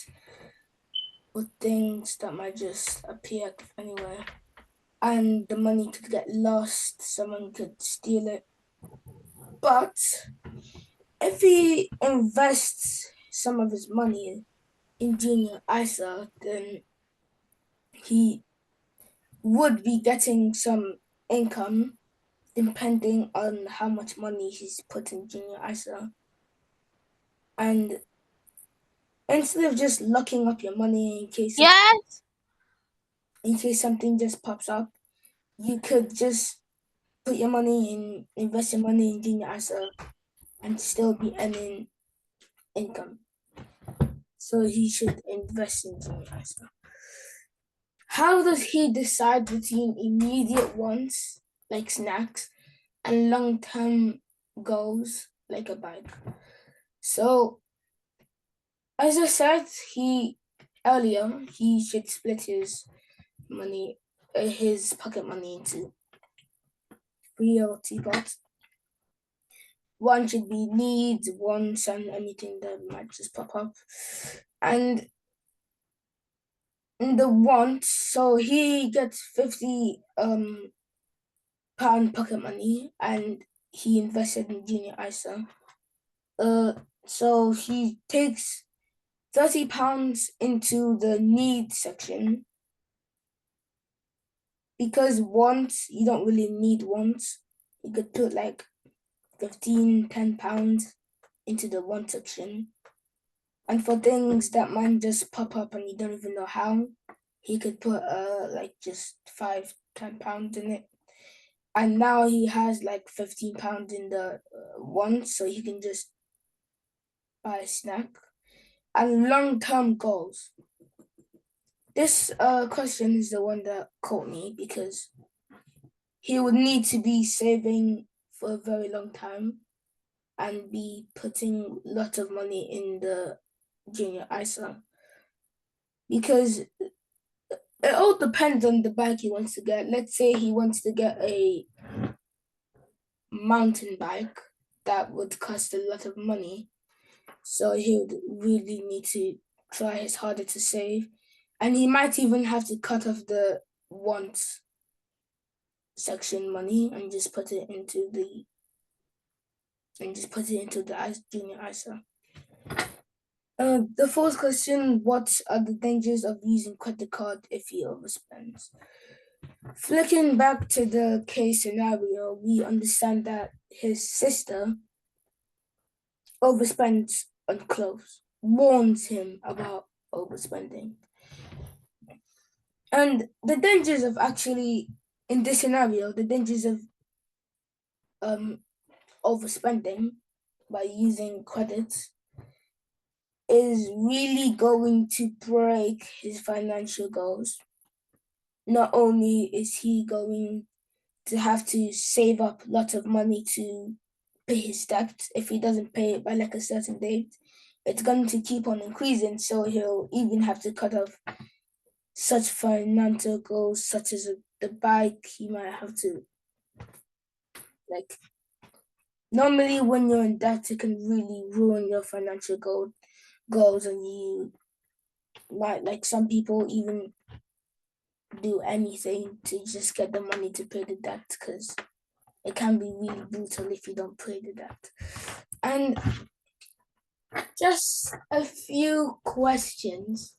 for things that might just appear anywhere. And the money could get lost, someone could steal it. But if he invests some of his money in junior ISA, then he would be getting some income depending on how much money he's put in junior ISA. And instead of just locking up your money in case something just pops up, you could just put your money in, invest your money in junior ISA and still be earning income. So he should invest in junior ISA. How does he decide between immediate wants, like snacks, and long-term goals, like a bike? So, as I said, earlier, he should split his money, his pocket money into 3 or 2 parts. One should be needs, wants, and anything that might just pop up. And in the wants, so he gets 50 pound pocket money and he invested in junior ISA. So he takes 30 pounds into the need section because wants, you don't really need wants. You could put like 10 pounds into the want section. And for things that might just pop up and you don't even know how, he could put like just 10 pounds in it. And now he has like 15 pounds in the want, so he can just buy a snack. And long-term goals. This question is the one that caught me because he would need to be saving for a very long time and be putting a lot of money in the junior ISA because it all depends on the bike he wants to get. Let's say he wants to get a mountain bike that would cost a lot of money. So he would really need to try his harder to save. And he might even have to cut off the wants section money and just put it into the junior ISA. The fourth question: what are the dangers of using credit card if he overspends? Flicking back to the case scenario, we understand that his sister overspends on clothes, warns him about overspending. And the dangers of actually, in this scenario, the dangers of overspending by using credit is really going to break his financial goals. Not only is he going to have to save up lots of money to pay his debt, if he doesn't pay it by like a certain date, it's going to keep on increasing. So he'll even have to cut off such financial goals, such as the bike. He might have to, like, normally when you're in debt, it can really ruin your financial goals, and you might, like, some people even do anything to just get the money to pay the debt, because it can be really brutal if you don't pay the debt. And just a few questions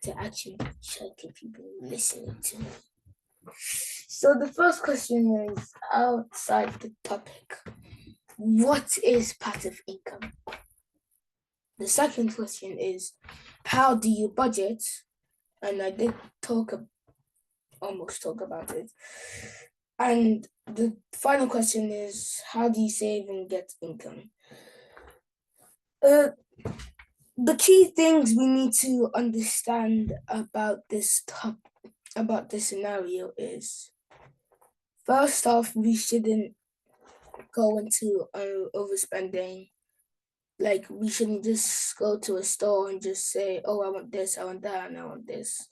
to actually check if you've been listening to me. So the first question is outside the topic. What is passive income? The second question is, how do you budget? And I did almost talk about it. And the final question is, how do you save and get income? The key things we need to understand about this scenario is, first off, we shouldn't go into overspending. Like, we shouldn't just go to a store and just say, oh, I want this, I want that, and I want this.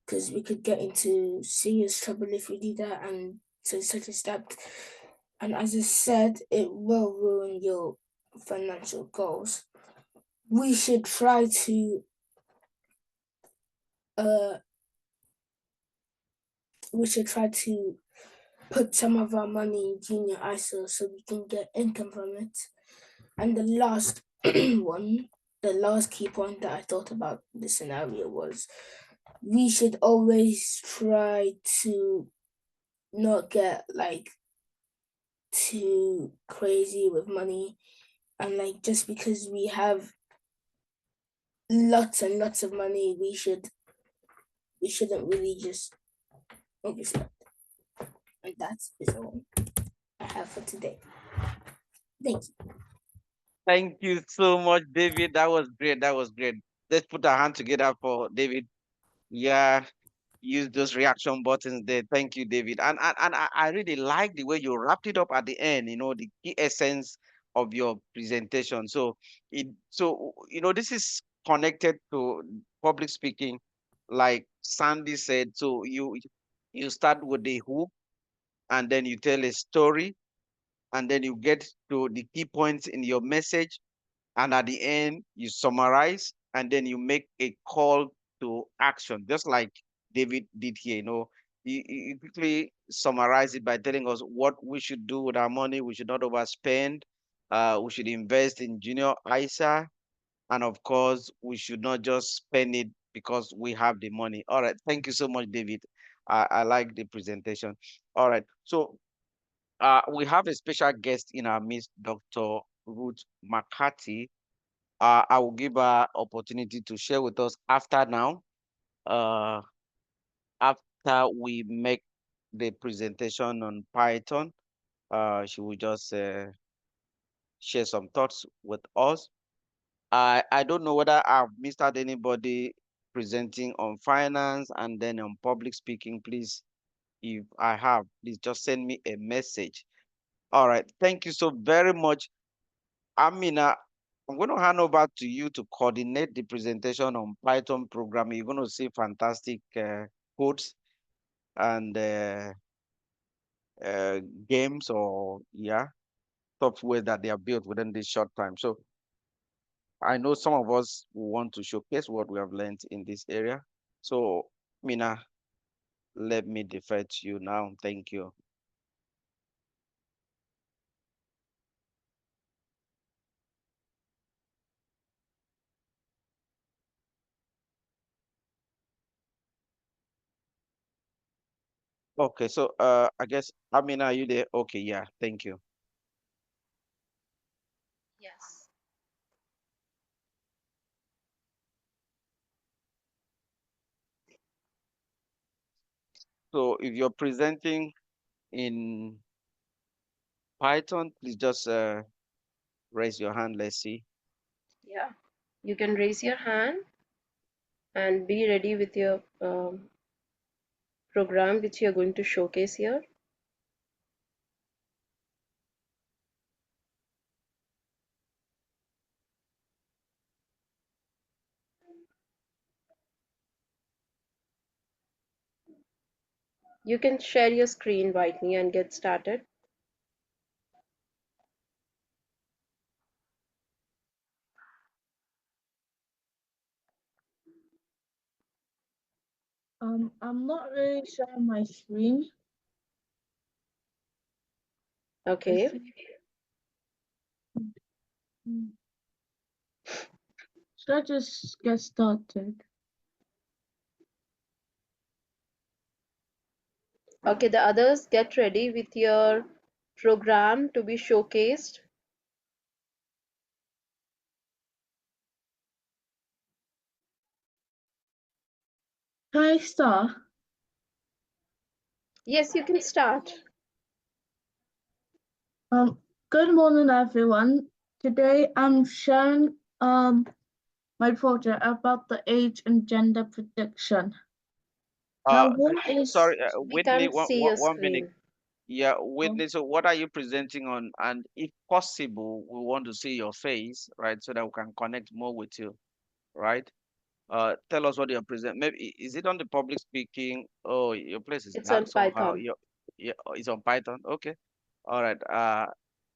Because we could get into serious trouble if we do that, and to such a step. And as I said, it will ruin your financial goals. We should try to put some of our money in junior ISA so we can get income from it. And the last the last key point that I thought about the scenario was, we should always try to not get like too crazy with money, and like, just because we have lots and lots of money, we shouldn't really just overspend. And that is all I have for today. Thank you.
Thank you so much, David. That was great. That was great. Let's put our hand together for David. Yeah, use those reaction buttons there. Thank you, David. And I really like the way you wrapped it up at the end, the key essence of your presentation. This is connected to public speaking, like Sandy said. So you start with the hook, and then you tell a story, and then you get to the key points in your message, and at the end you summarize, and then you make a call to action, just like David did here. You quickly summarize it by telling us what we should do with our money. We should not overspend. We should invest in junior ISA, and of course we should not just spend it because we have the money. All right, thank you so much, David. I like the presentation. All right, so we have a special guest in our midst, Dr. Ruth McCarthy. I will give her opportunity to share with us after now. After we make the presentation on Python, she will just share some thoughts with us. I don't know whether I've missed out anybody presenting on finance and then on public speaking. Please, if I have, please just send me a message. All right. Thank you so very much. Amina, I'm going to hand over to you to coordinate the presentation on Python programming. You're going to see fantastic codes and games, or software that they have built within this short time. So I know some of us want to showcase what we have learned in this area. So, Mina, Let me defer to you now. Thank you. Okay, so I guess Amina, are you there? Okay, yeah, thank you.
Yes.
So if you're presenting in Python, please just raise your hand. Let's see.
Yeah. You can raise your hand and be ready with your program which you're going to showcase here. You can share your screen, Whitney, and get started.
I'm not really sharing my screen.
Okay.
Should I just get started?
Okay, the others get ready with your program to be showcased.
Can I start?
Yes, you can start.
Good morning, everyone. Today I'm sharing my project about the age and gender prediction. Now, what is
Sorry,
We
Whitney,
can't see your
1 minute.
screen.
Yeah,
um,
Whitney, so what are you presenting on? And if possible, we want to see your face, right? So that we can connect more with you, right? Tell us what you're present. Maybe is it on the public speaking? Oh, your place is
It's
dark
on
somehow.
Python.
Yeah, it's on Python. Okay. All right.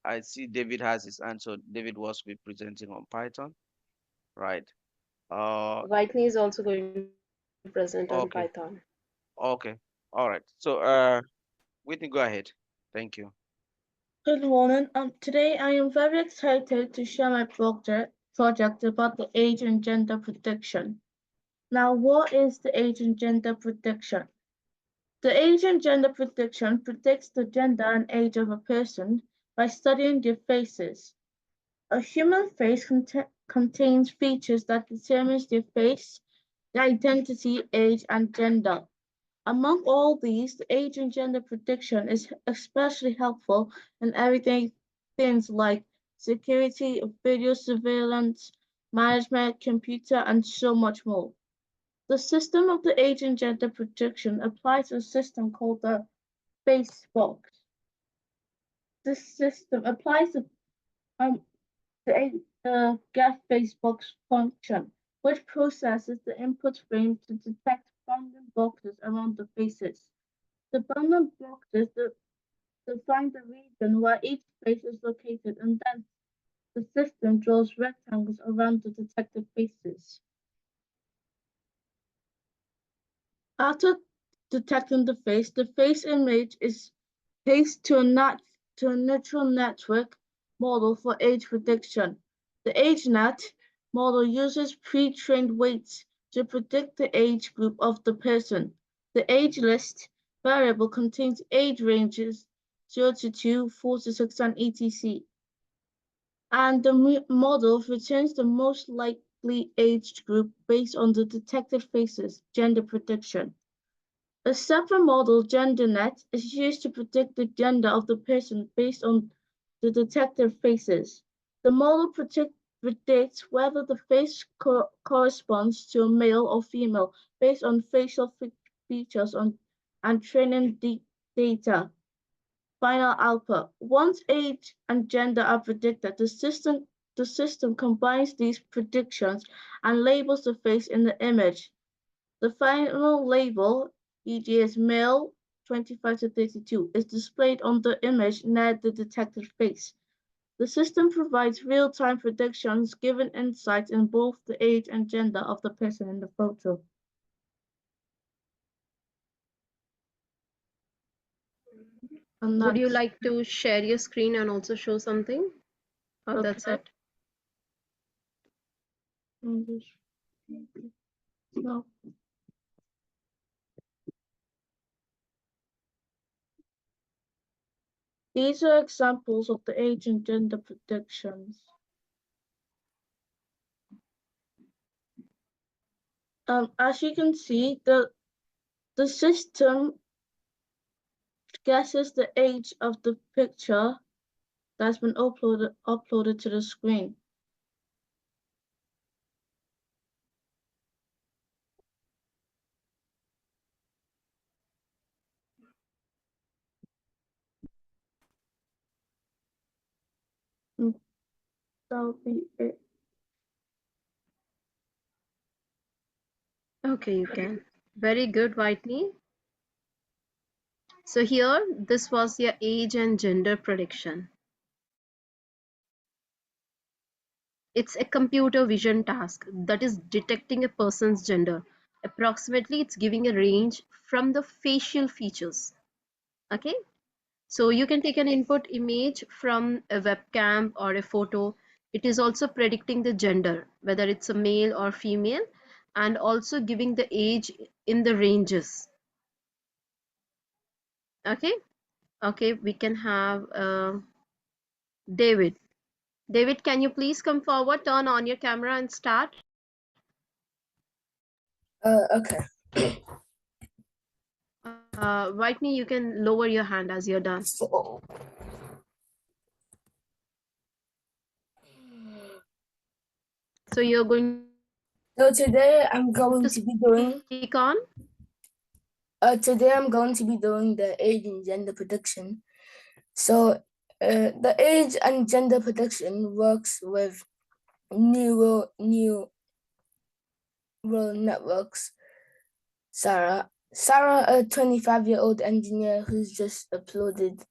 I see David has his answer. David was be presenting on Python, right?
Whitney is also going to present on Python.
Okay. Okay. All right. So, Whitney, go ahead. Thank you.
Good morning. Today I am very excited to share my project about the age and gender prediction. Now, what is the age and gender prediction? The age and gender prediction predicts the gender and age of a person by studying their faces. A human face contains features that determines their face, their identity, age, and gender. Among all these, the age and gender prediction is especially helpful in everyday things like security, video surveillance, management, computer, and so much more. The system of the age and gender prediction applies to a system called the face box. This system applies um, the get face box function, which processes the input frame to detect bounding boxes around the faces. The bounding boxes define the region where each face is located, and then the system draws rectangles around the detected faces. After detecting the face image is pasted to a neural network model for age prediction. The AgeNet model uses pre-trained weights to predict the age group of the person. The AgeList variable contains age ranges 0 to 2, 4 to 6, and etc. And the model returns the most likely aged group based on the detected faces, gender prediction. A separate model, GenderNet, is used to predict the gender of the person based on the detected faces. The model predicts whether the face corresponds to a male or female based on facial features and training data. Final output. Once age and gender are predicted, the system combines these predictions and labels the face in the image. The final label, e.g. as male 25 to 32, is displayed on the image near the detected face. The system provides real-time predictions giving insights in both the age and gender of the person in the photo. and
Would you
nuts.
like to share your screen and also show something? Or that's
Okay.
it?
No. These are examples of the age and gender predictions. As you can see, the system guesses the age of the picture that's been uploaded to the screen. That'll be it.
Okay, you can. Very good, Whitney. So here, this was your age and gender prediction. It's a computer vision task that is detecting a person's gender. Approximately, it's giving a range from the facial features. Okay, so you can take an input image from a webcam or a photo. It is also predicting the gender, whether it's a male or female, and also giving the age in the ranges. Okay, okay, we can have David. David, can you please come forward, turn on your camera and start?
Okay.
Whitney, you can lower your hand as you're done.
So,
So you're going
so today I'm
to
going to be doing
speak on?
today I'm going to be doing the age and gender prediction. So the age and gender prediction works with neural networks. Sarah, a 25-year-old engineer who's just uploaded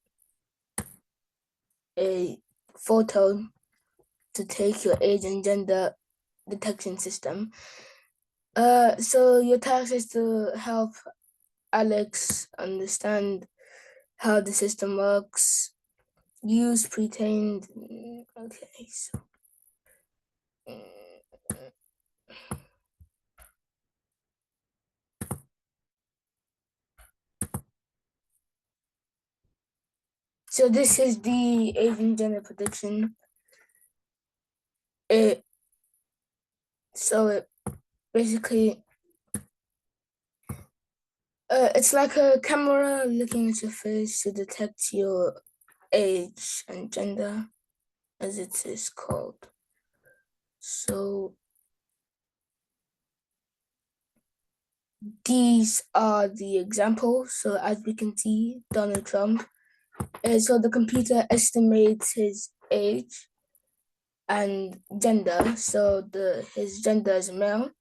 a photo to take your age and gender detection system. So your task is to help Alex understand how the system works. Use pre-trained. Okay, so. So this is the age and gender prediction. It basically it's like a camera looking at your face to detect your age and gender, as it is called. So these are the examples. So as we can see, Donald Trump. So the computer estimates his age and gender. So his gender is male,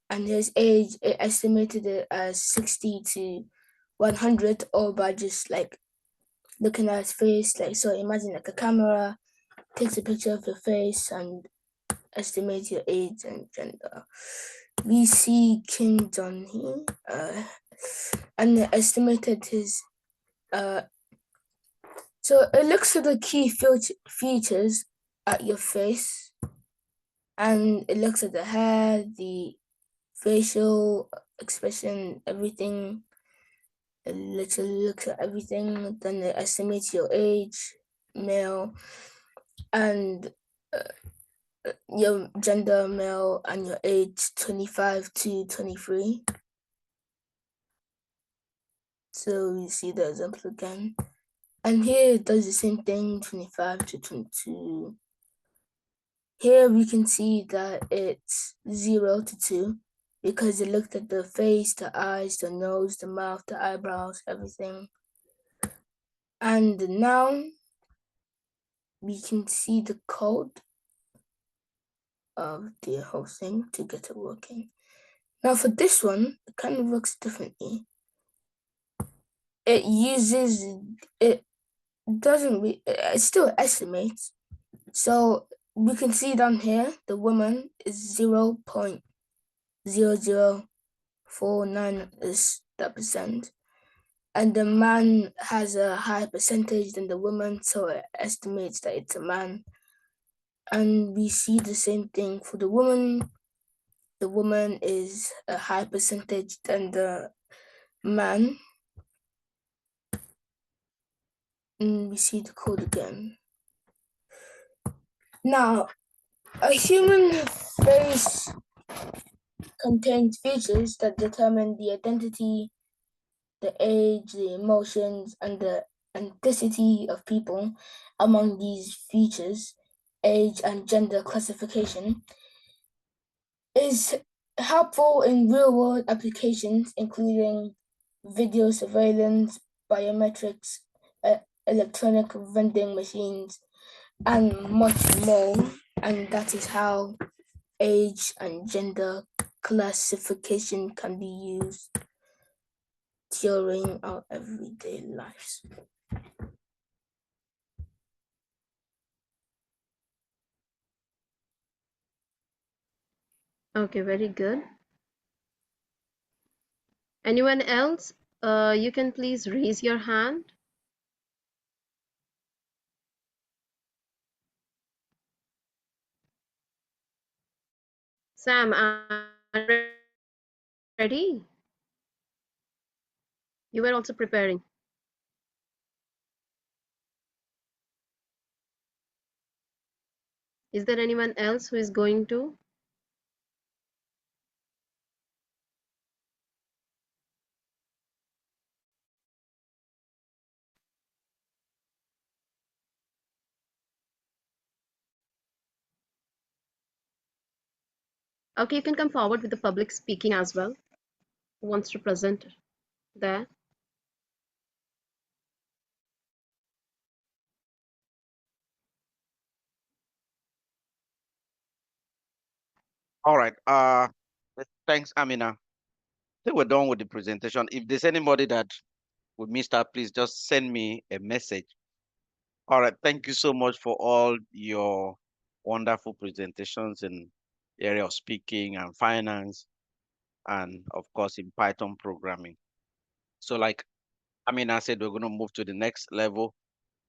and his age, it estimated it as 60 to 100, or by just like looking at his face. Like, so imagine like a camera takes a picture of your face and estimates your age and gender. We see Kim Jong Un, and they estimated his. So it looks at the key features at your face, and it looks at the hair, the facial expression, everything. It literally looks at everything. Then it estimates your age, male, and your gender, male, and your age, 25 to 23. So you see the example again. And here it does the same thing, 25 to 22. Here we can see that it's 0 to 2 because it looked at the face, the eyes, the nose, the mouth, the eyebrows, everything. And now we can see the code of the whole thing to get it working. Now for this one, it kind of works differently. It still estimates. So we can see down here, the woman is 0.0049 is that percent. and the man has a higher percentage than the woman, so it estimates that it's a man. And we see the same thing for the woman. The woman is a higher percentage than the man. And we see the code again. Now, a human face contains features that determine the identity, the age, the emotions, and the ethnicity of people. Among these features, age and gender classification is helpful in real-world applications, including video surveillance, biometrics, electronic vending machines, and much more. And that is how age and gender classification can be used during our everyday lives.
Okay, very good. Anyone else? You can please raise your hand. Sam, are you ready? You were also preparing. Is there anyone else who is going to? Okay, you can come forward with the public speaking as well. Who wants to present there?
All right. Thanks, Amina. I think we're done with the presentation. If there's anybody that we missed out, please just send me a message. All right. Thank you so much for all your wonderful presentations in the area of speaking and finance, and of course in Python programming. So like Amina said, we're going to move to the next level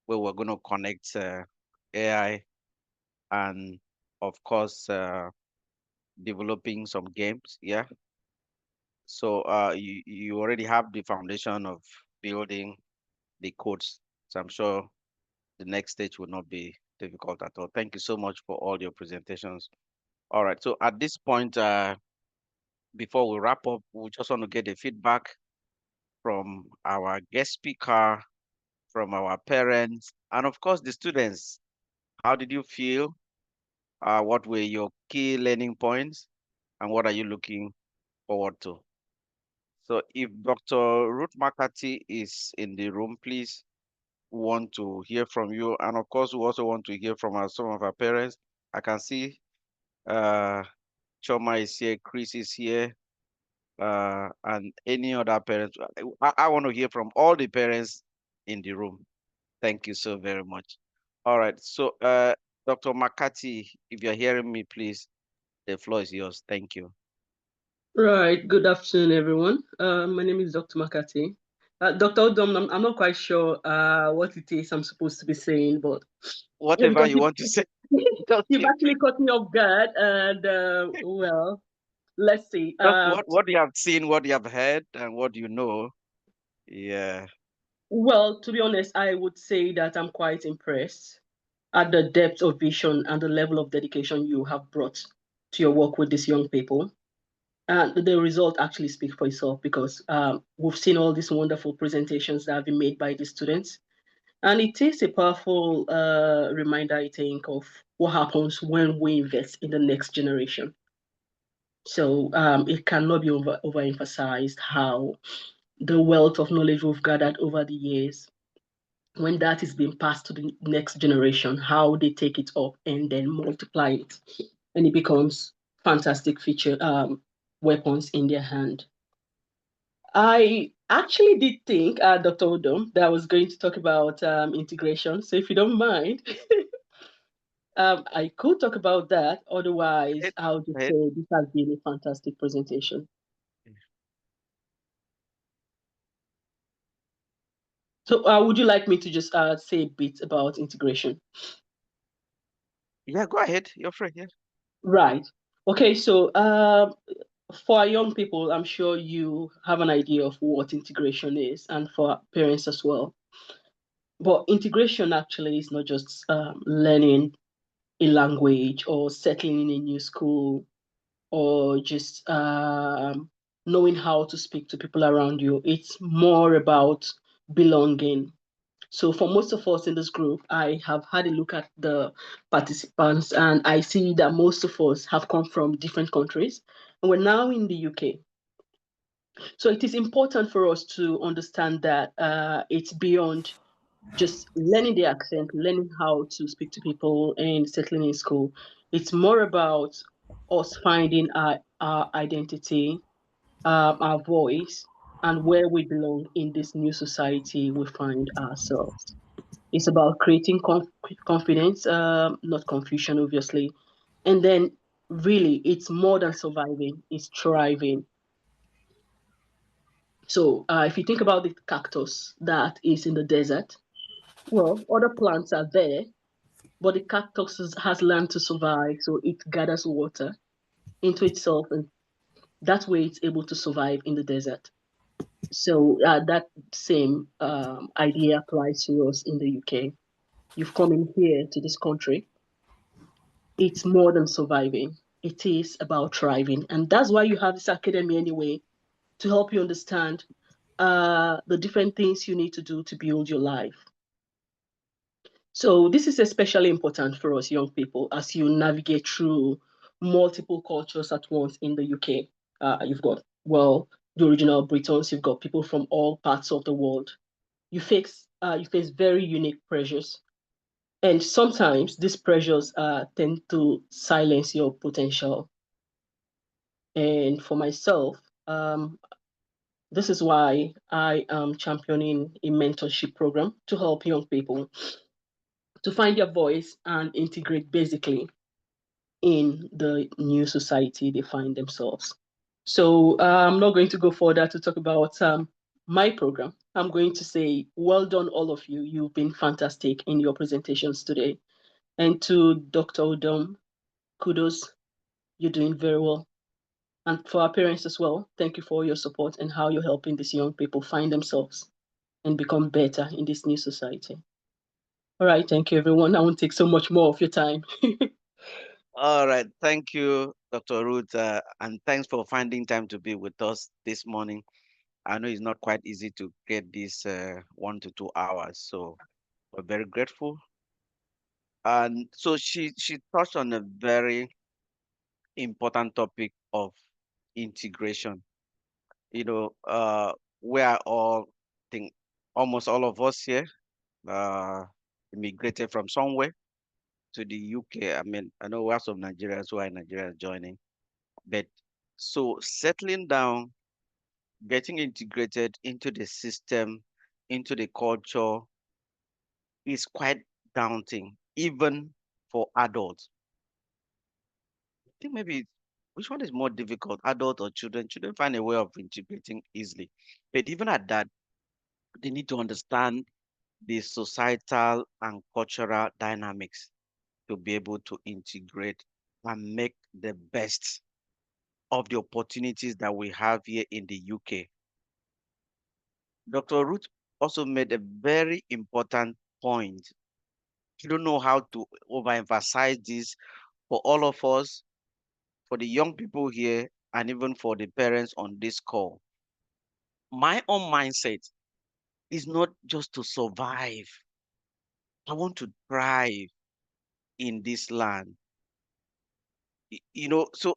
where we're going to connect AI and of course developing some games. Yeah. So you already have the foundation of building the codes. So I'm sure the next stage will not be difficult at all. Thank you so much for all your presentations. All right. So at this point, before we wrap up, we just want to get the feedback from our guest speaker, from our parents, and of course the students. How did you feel? What were your key learning points? And what are you looking forward to? So if Dr. Ruth McCarthy is in the room, please, we want to hear from you. And of course, we also want to hear from some of our parents. I can see uh, Choma is here, Chris is here, and any other parents. I want to hear from all the parents in the room. Thank you so very much. All right. So, Dr. McCarthy, if you're hearing me, please, the floor is yours. Thank you.
Right. Good afternoon, everyone. My name is Dr. Makati. Dr. Odom, I'm not quite sure what it is I'm supposed to be saying, but yeah,
Whatever
because
you want to say, just
you've
say.
actually caught me off guard, and well, let's see.
Just what you have seen, what you have heard, and what you know. Yeah.
Well, to be honest, I would say that I'm quite impressed at the depth of vision and the level of dedication you have brought to your work with these young people. And the result actually speaks for itself because we've seen all these wonderful presentations that have been made by the students. And it is a powerful reminder, I think, of what happens when we invest in the next generation. So it cannot be overemphasized how the wealth of knowledge we've gathered over the years, when that is being passed to the next generation, how they take it up and then multiply it, and it becomes fantastic feature weapons in their hand. I actually did think, Dr. Odom, that I was going to talk about integration. So if you don't mind, I could talk about that. Otherwise,
It,
I'll just
it,
say this has been a fantastic presentation. So would you like me to just say a bit about integration?
Yeah, go ahead. You're free. Yeah.
Right. Okay, so for our young people, I'm sure you have an idea of what integration is, and for parents as well. But integration actually is not just learning a language or settling in a new school or just knowing how to speak to people around you. It's more about belonging. So for most of us in this group, I have had a look at the participants and I see that most of us have come from different countries and we're now in the UK. So it is important for us to understand that it's beyond just learning the accent, learning how to speak to people and settling in school. It's more about us finding our identity, our voice, and where we belong in this new society we find ourselves. It's about creating confidence, not confusion, obviously. And then, really, it's more than surviving, it's thriving. So, if you think about the cactus that is in the desert, well, other plants are there, but the cactus has learned to survive. So, it gathers water into itself, and that way it's able to survive in the desert. So, that same idea applies to us in the UK. You've come in here to this country, it's more than surviving. It is about thriving. And that's why you have this academy anyway, to help you understand the different things you need to do to build your life. So this is especially important for us young people as you navigate through multiple cultures at once in the UK. You've got, well, the original Britons, you've got people from all parts of the world. You face very unique pressures. And sometimes these pressures tend to silence your potential. And for myself, this is why I am championing a mentorship program to help young people to find their voice and integrate basically in the new society they find themselves. So I'm not going to go further to talk about my program. I'm going to say, well done, all of you. You've been fantastic in your presentations today. And to Dr. Odom, kudos, you're doing very well. And for our parents as well, thank you for your support and how you're helping these young people find themselves and become better in this new society. All right, thank you, everyone. I won't take so much more of your time.
All right. Thank you, Dr. Ruth, and thanks for finding time to be with us this morning. I know it's not quite easy to get this 1 to 2 hours, so we're very grateful. And so she touched on a very important topic of integration. You know, we are all, think almost all of us here, uh, immigrated from somewhere to the UK. I mean, I know we have some Nigerians who are in Nigeria joining, but so settling down, getting integrated into the system, into the culture is quite daunting, even for adults. I think maybe which one is more difficult, adult or children? Children find a way of integrating easily. But even at that, they need to understand the societal and cultural dynamics to be able to integrate and make the best of the opportunities that we have here in the UK. Dr. Ruth also made a very important point. You don't know how to overemphasize this for all of us, for the young people here, and even for the parents on this call. My own mindset is not just to survive. I want to thrive in this land. So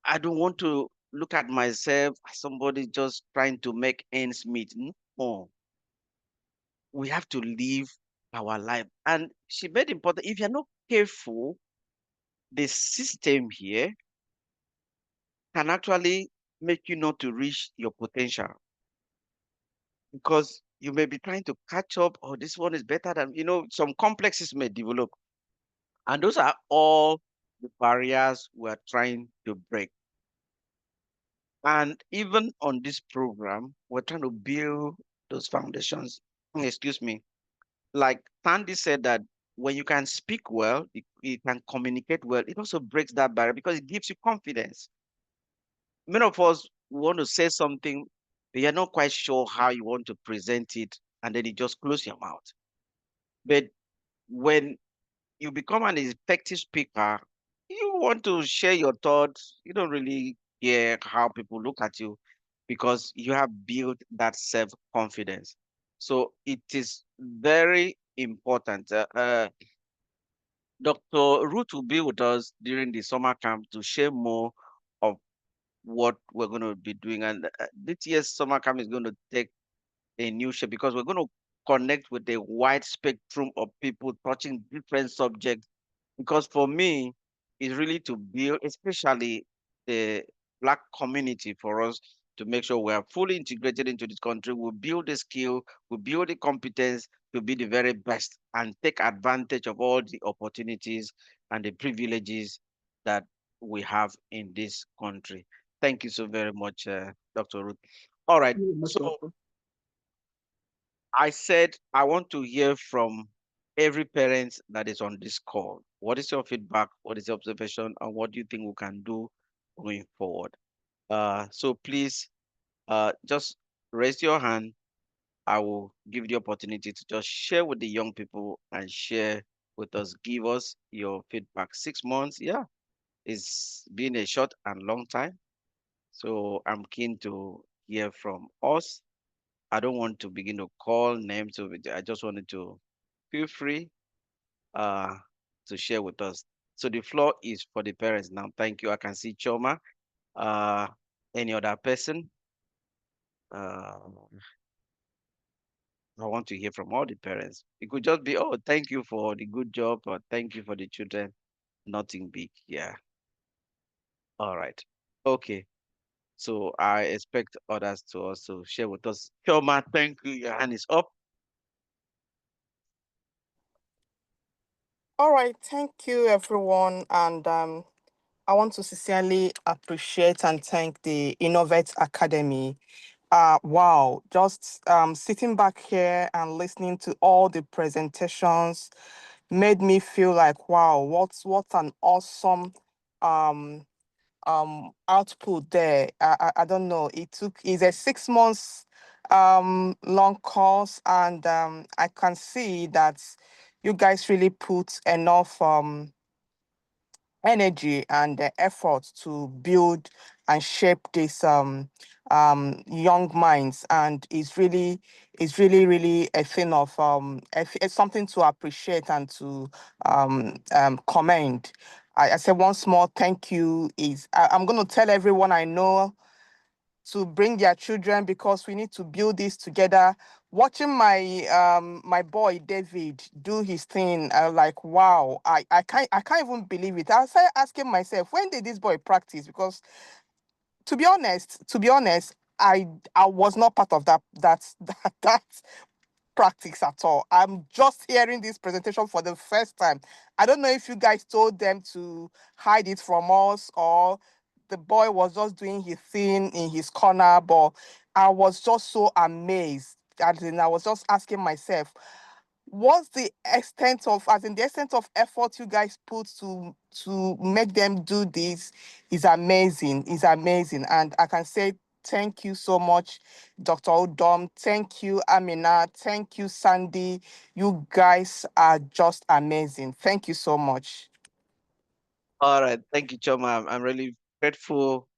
I don't want to look at myself as somebody just trying to make ends meet. No, we have to live our life. And she made important, if you're not careful, the system here can actually make you not to reach your potential because you may be trying to catch up, or this one is better than, some complexes may develop. And those are all the barriers we're trying to break. And even on this program, we're trying to build those foundations excuse me, like Tandy said that when you can speak well, you can communicate well, it also breaks that barrier because it gives you confidence. Many of us want to say something, but you're not quite sure how you want to present it, and then you just close your mouth. But when you become an effective speaker, you want to share your thoughts. You don't really care how people look at you because you have built that self confidence. So it is very important. Dr. Ruth will be with us during the summer camp to share more of what we're going to be doing. And this year's summer camp is going to take a new shape because we're going to connect with a wide spectrum of people touching different subjects. Because for me, it's really to build, especially the Black community, for us to make sure we are fully integrated into this country. We build the skill, we build the competence to be the very best and take advantage of all the opportunities and the privileges that we have in this country. Thank you so very much, Dr. Ruth. All right.
You're most
So
welcome.
I said I want to hear from every parent that is on this call. What is your feedback? What is your observation? And what do you think we can do going forward? So please just raise your hand. I will give you the opportunity to just share with the young people and share with us. Give us your feedback. 6 months, yeah, it's been a short and long time. So I'm keen to hear from us. I don't want to begin to call names of it. I just wanted to feel free uh to share with us. So the floor is for the parents now. Thank you. I can see Choma. Uh any other person? Uh I want to hear from all the parents. It could just be, oh, thank you for the good job, or thank you for the children. Nothing big. Yeah. All right. Okay. So I expect others to also share with us. Choma, thank you. Your hand is up.
All right, thank you, everyone. And I want to sincerely appreciate and thank the Innovate Academy. Wow, just sitting back here and listening to all the presentations made me feel like, wow, what an awesome um, output there. I don't know. It's a 6 months long course, and I can see that you guys really put enough energy and the effort to build and shape this young minds, and it's really a thing of it's something to appreciate and to commend. I say one small thank you is I'm going to tell everyone I know to bring their children because we need to build this together. Watching my boy David do his thing, I was like, wow, I can't even believe it. I started asking myself, when did this boy practice? Because to be honest, I was not part of that practice at all. I'm just hearing this presentation for the first time. I don't know if you guys told them to hide it from us or the boy was just doing his thing in his corner, but I was just so amazed. As in, I was just asking myself, what's the extent of, as in the extent of effort you guys put to make them do this is amazing. And I can say thank you so much, Dr. Odom. Thank you, Amina. Thank you, Sandy. You guys are just amazing. Thank you so much.
All right. Thank you, Choma. I'm really grateful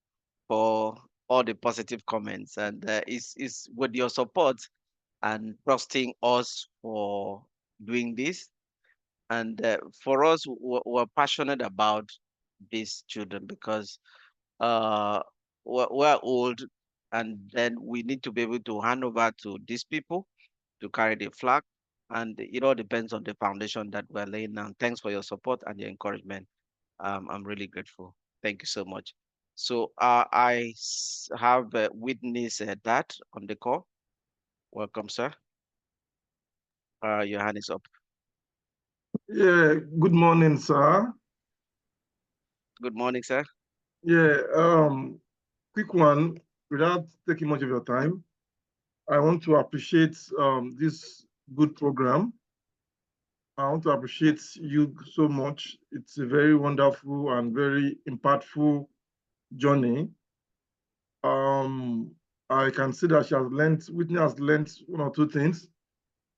for all the positive comments, and it's with your support and trusting us for doing this. And for us, we're passionate about these children because uh, we're old, and then we need to be able to hand over to these people to carry the flag. And it all depends on the foundation that we're laying down. Thanks for your support and your encouragement. I'm really grateful. Thank you so much. So have witness that on the call. Welcome, sir. Your hand is up.
Yeah, good morning, sir.
Good morning, sir.
Yeah, quick one, without taking much of your time. I want to appreciate this good program. I want to appreciate you so much. It's a very wonderful and very impactful journey. I can see that Whitney has learned one or two things.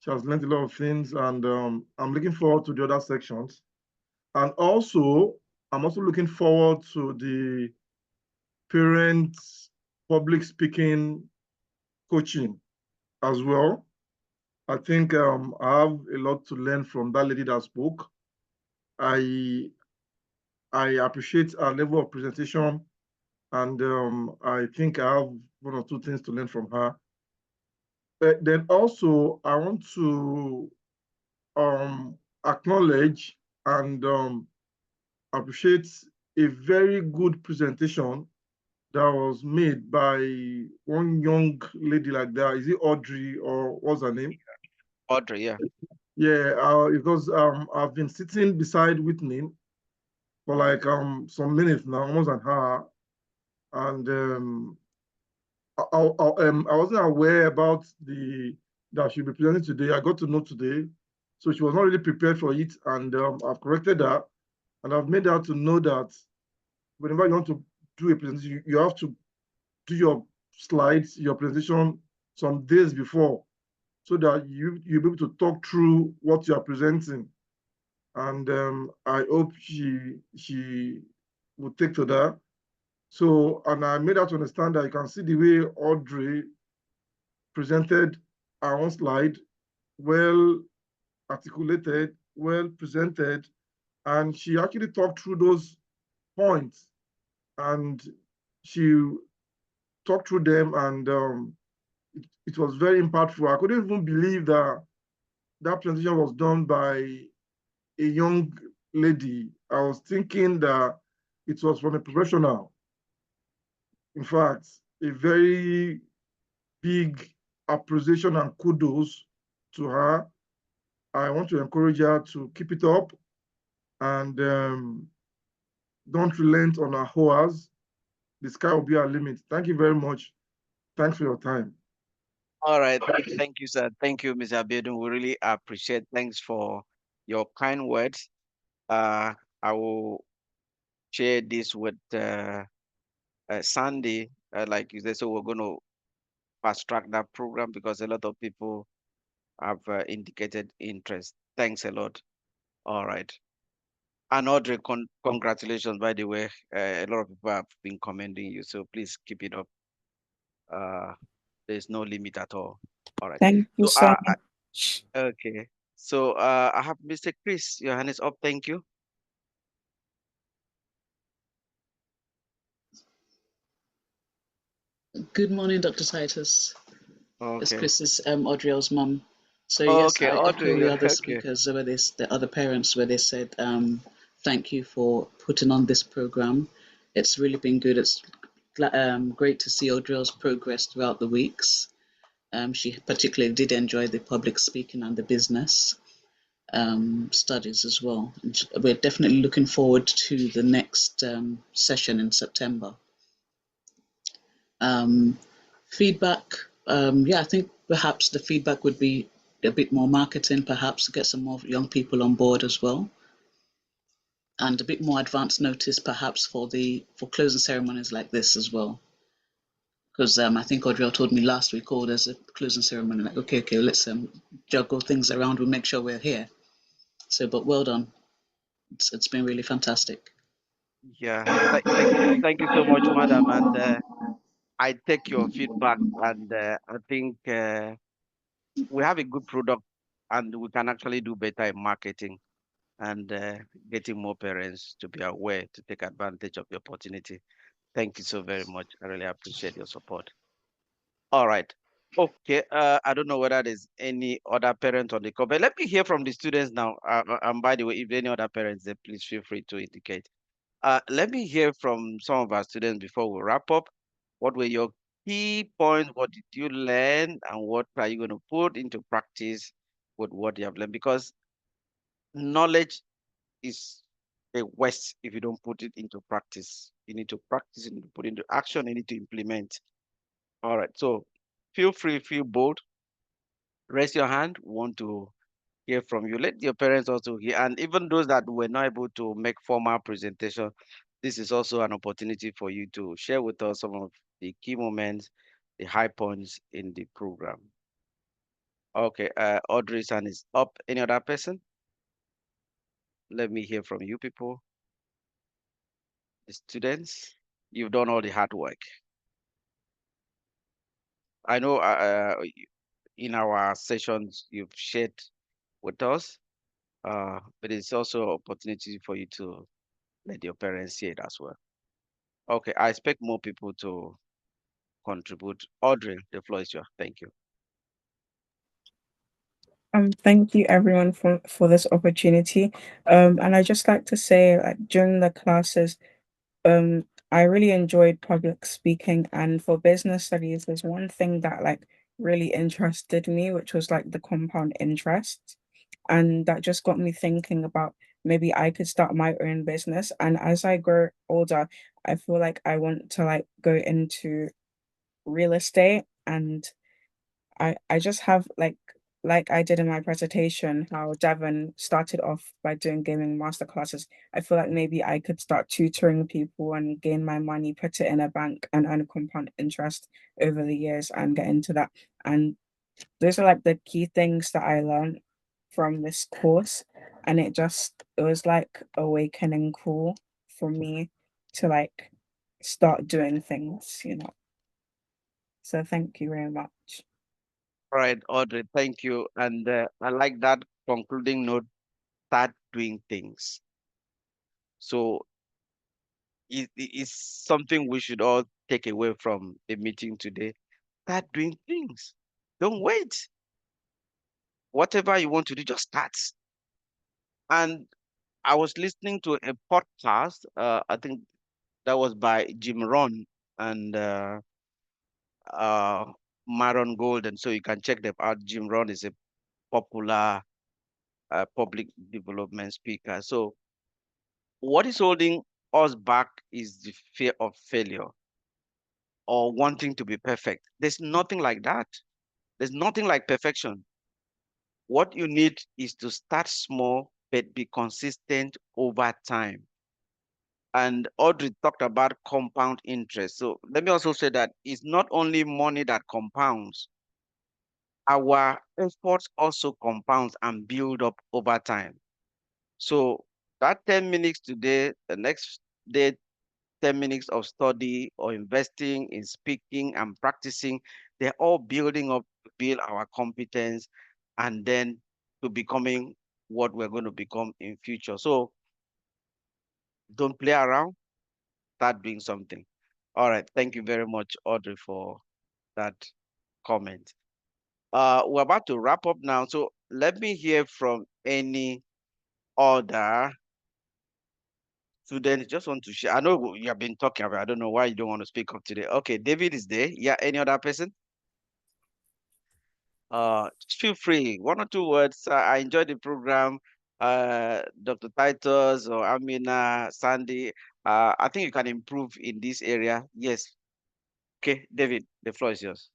She has learned a lot of things, and I'm looking forward to the other sections. And also, I'm also looking forward to the parents public speaking coaching as well. I think I have a lot to learn from that lady that spoke. I I appreciate her level of presentation, and I think I have one or two things to learn from her. Then also, I want to acknowledge and appreciate a very good presentation that was made by one young lady like that. Is it Audrey or what's her name?
Audrey, yeah.
Yeah, because I've been sitting beside Whitney for like some minutes now, almost an hour, and I wasn't aware about the that she'll be presenting today. I got to know today, so she was not really prepared for it, and I've corrected her, and I've made her to know that whenever you want to do a presentation, you have to do your slides, your presentation some days before, so that you'll be able to talk through what you are presenting. And I hope she will take to that. So, and I made her to understand that you can see the way Audrey presented her own slide, well articulated, well presented, and she actually talked through those points, and she talked through them, and it was very impactful. I couldn't even believe that that presentation was done by a young lady. I was thinking that it was from a professional. In fact, a very big appreciation and kudos to her. I want to encourage her to keep it up and don't relent on her hours. The sky will be our limit. Thank you very much. Thanks for your time.
All right. Thank you, sir. Thank you, Mr. Abiodun. We really appreciate. Thanks for your kind words. I will share this with Sandy, like you said. So we're going to fast track that program because a lot of people have indicated interest. Thanks a lot. All right. And Audrey, congratulations, by the way. A lot of people have been commending you, so please keep it up. Uh, there's no limit at all. All right.
Thank you
So,
so much.
okay. So, I have Mr. Chris. Your hand is up. Thank you.
Good morning, Dr. Titus. It's
Okay.
Chris's Audriel's mum. So yes,
Okay,
I echo
Audrey.
the other
Okay.
speakers where the other parents where they said thank you for putting on this program. It's really been good. It's great to see Audriel's progress throughout the weeks. She particularly did enjoy the public speaking and the business studies as well. And we're definitely looking forward to the next session in September. Feedback, yeah, I think perhaps the feedback would be a bit more marketing, perhaps to get some more young people on board as well, and a bit more advance notice, perhaps for closing ceremonies like this as well. Because I think Audrey told me last week, oh, there's a closing ceremony. Like, okay, let's juggle things around. We'll make sure we're here. So, but well done. It's been really fantastic.
Yeah. Thank you so much, madam. And I take your feedback, and I think we have a good product, and we can actually do better in marketing and getting more parents to be aware to take advantage of the opportunity. Thank you so very much. I really appreciate your support. All right. Okay. I don't know whether there's any other parent on the call, but let me hear from the students now. And by the way, if any other parents, then please feel free to indicate. Let me hear from some of our students before we wrap up. What were your key points? What did you learn? And what are you going to put into practice with what you have learned? Because knowledge is a waste if you don't put it into practice. You need to practice, you need to put into action, you need to implement. All right. So feel free, feel bold. Raise your hand. We want to hear from you. Let your parents also hear. And even those that were not able to make formal presentation, this is also an opportunity for you to share with us some of the key moments, the high points in the program. Okay, Audrey's hand is up. Any other person? Let me hear from you people. The students, you've done all the hard work. I know in our sessions you've shared with us, but it's also an opportunity for you to let your parents see it as well. Okay, I expect more people to contribute. Audrey, the floor is yours. Thank you.
Thank you everyone for this opportunity. And I just like to say, like during the classes, I really enjoyed public speaking, and for business studies, there's one thing that like really interested me, which was like the compound interest, and that just got me thinking about maybe I could start my own business. And as I grow older, I feel like I want to like go into real estate, and I just have like I did in my presentation, how Devon started off by doing gaming master classes. I feel like maybe I could start tutoring people and gain my money, put it in a bank and earn a compound interest over the years and get into that. And those are like the key things that I learned from this course. And it was like awakening call for me to like start doing things. So thank you very much.
All right, Audrey, thank you. And I like that concluding note, start doing things. So it's something we should all take away from the meeting today. Start doing things. Don't wait. Whatever you want to do, just start. And I was listening to a podcast, I think that was by Jim Rohn and uh, Maron Golden. So you can check them out. Jim Rohn is a popular public development speaker. So what is holding us back is the fear of failure or wanting to be perfect. There's nothing like that. There's nothing like perfection. What you need is to start small, but be consistent over time. And Audrey talked about compound interest. So let me also say that it's not only money that compounds, our efforts also compounds and build up over time. So that 10 minutes today, the next day, 10 minutes of study or investing in speaking and practicing, they're all building up to build our competence and then to becoming what we're going to become in future. So don't play around, start doing something. All right. Thank you very much, Audrey, for that comment. We're about to wrap up now. So let me hear from any other student. Just want to share. I know you have been talking about, I don't know why you don't want to speak up today. Okay, David is there. Yeah, any other person? Just feel free. One or two words. I enjoyed the program. Dr. Titus or Amina, Sandy. I think you can improve in this area. Yes. Okay, David, the floor is yours.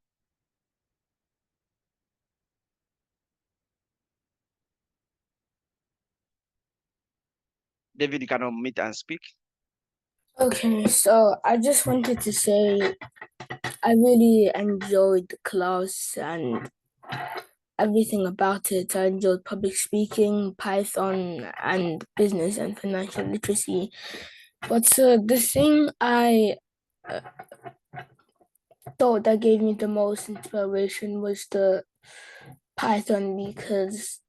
David, you can unmute and speak.
Okay, so I just wanted to say I really enjoyed the class and everything about it. I enjoyed public speaking, Python, and business and financial literacy. But the thing I thought that gave me the most inspiration was the Python, because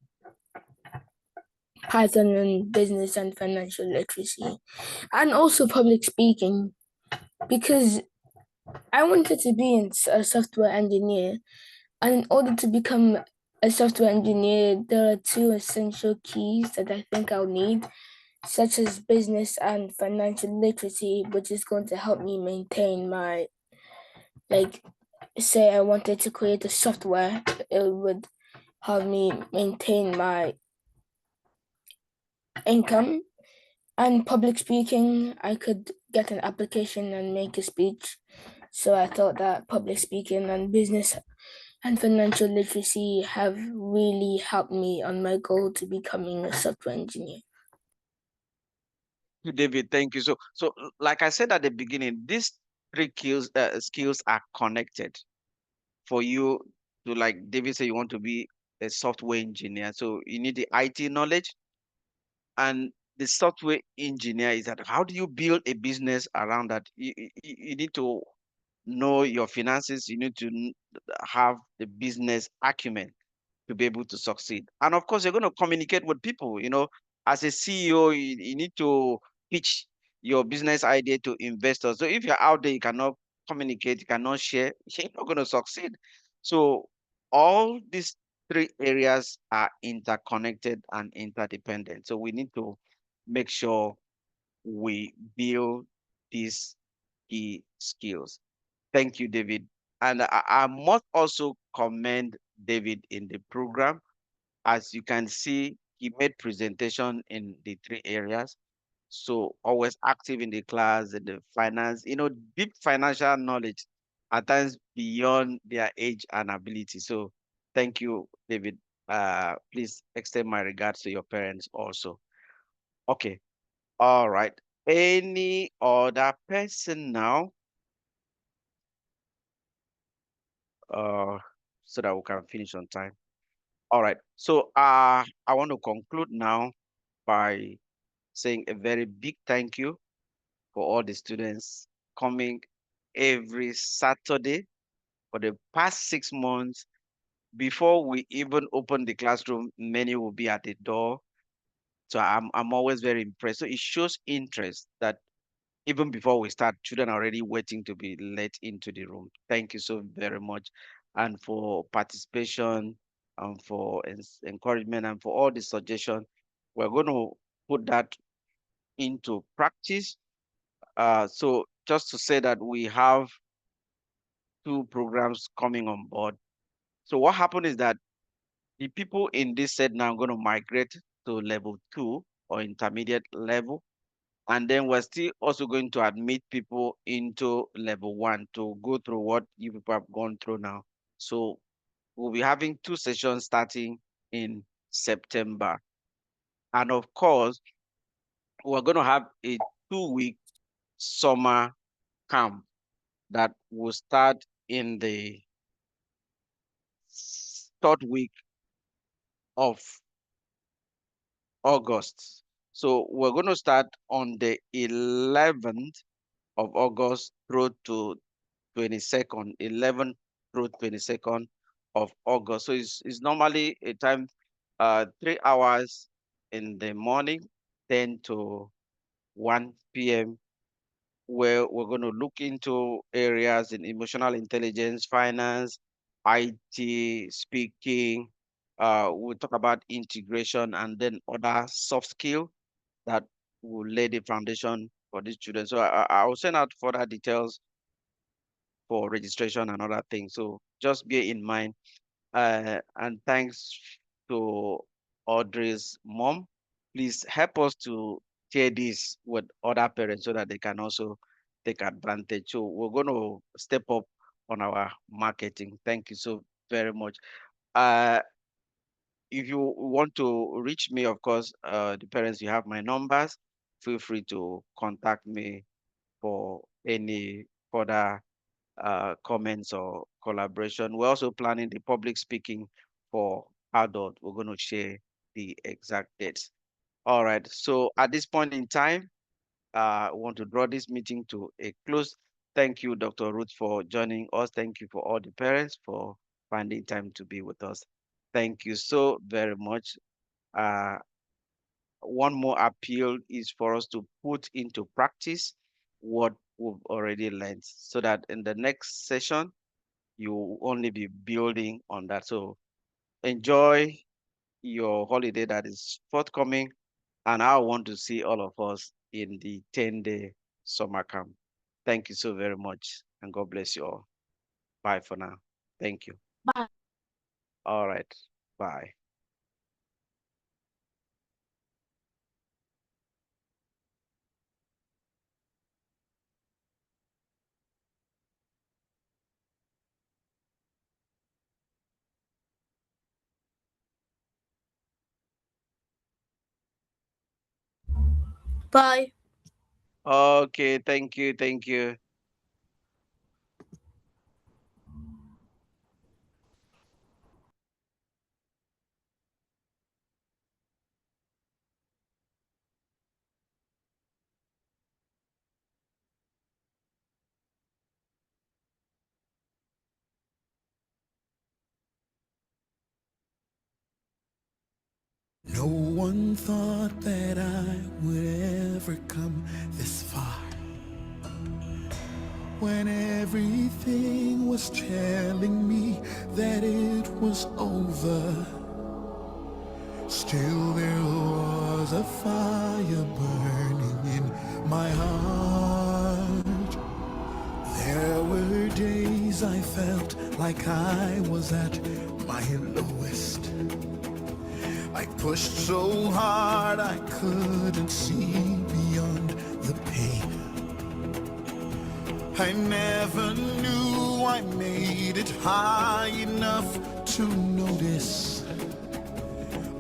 Python and business and financial literacy, and also public speaking, because I wanted to be a software engineer, and in order to become a software engineer, there are two essential keys that I think I'll need, such as business and financial literacy, which is going to help me maintain my, like, say I wanted to create a software, it would help me maintain my income. And public speaking, I could get an application and make a speech. So I thought that public speaking and business and financial literacy have really helped me on my goal to becoming a software engineer.
David, thank you. So like I said at the beginning, these three skills are connected for you to, like David said, you want to be a software engineer. So you need the IT knowledge, and the software engineer is that how do you build a business around that? You need to know your finances. You need to have the business acumen to be able to succeed. And of course, you're going to communicate with people. As a CEO, you need to pitch your business idea to investors. So if you're out there, you cannot communicate, you cannot share, you're not going to succeed. So all these three areas are interconnected and interdependent. So we need to make sure we build these key skills. Thank you, David. And I must also commend David in the program. As you can see, he made presentation in the three areas. So always active in the class, in the finance, deep financial knowledge at times beyond their age and ability. So thank you, David. Please extend my regards to your parents also. Okay. All right. Any other person now? Uh, so that we can finish on time. All right. So I want to conclude now by saying a very big thank you for all the students coming every Saturday for the past 6 months. Before we even open the classroom, many will be at the door. So I'm always very impressed. So it shows interest that even before we start, children are already waiting to be let into the room. Thank you so very much. And for participation and for encouragement and for all the suggestions. We're going to put that into practice. So just to say that we have two programs coming on board. So what happened is that the people in this set now are going to migrate to level 2 or intermediate level. And then we're still also going to admit people into level 1 to go through what you people have gone through now. So we'll be having 2 sessions starting in September. And of course, we're going to have a 2-week summer camp that will start in the 3rd week of August. So we're going to start on the 11th of August through to 22nd, 11th through 22nd of August. So it's normally a time, 3 hours in the morning, 10 to 1 p.m., where we're going to look into areas in emotional intelligence, finance, IT, speaking. We'll talk about integration and then other soft skill that will lay the foundation for these children. So I will send out further details for registration and other things. So just bear in mind. And thanks to Audrey's mom. Please help us to share this with other parents so that they can also take advantage. So we're going to step up on our marketing. Thank you so very much. Uh, if you want to reach me, of course, the parents, you have my numbers. Feel free to contact me for any further comments or collaboration. We're also planning the public speaking for adult. We're going to share the exact dates. All right. So at this point in time, I want to draw this meeting to a close. Thank you, Dr. Ruth, for joining us. Thank you for all the parents for finding time to be with us. Thank you so very much. Uh, one more appeal is for us to put into practice what we've already learned so that in the next session, you will only be building on that. So enjoy your holiday that is forthcoming. And I want to see all of us in the 10-day summer camp. Thank you so very much. And God bless you all. Bye for now. Thank you.
Bye.
All right. Bye.
Bye.
Okay, thank you, thank you.
No one thought that I would ever come this far. When everything was telling me that it was over, still there was a fire burning in my heart. There were days I felt like I was at my lowest. I pushed so hard I couldn't see beyond the pain. I never knew I made it high enough to notice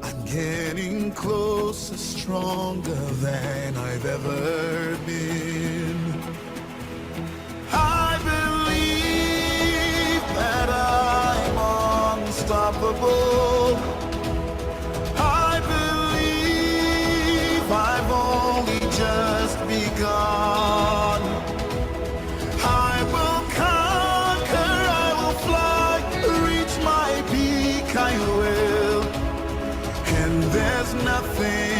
I'm getting closer, stronger than I've ever been. I believe that I'm unstoppable. I believe I've only just begun. I will conquer, I will fly, reach my peak, I will. And there's nothing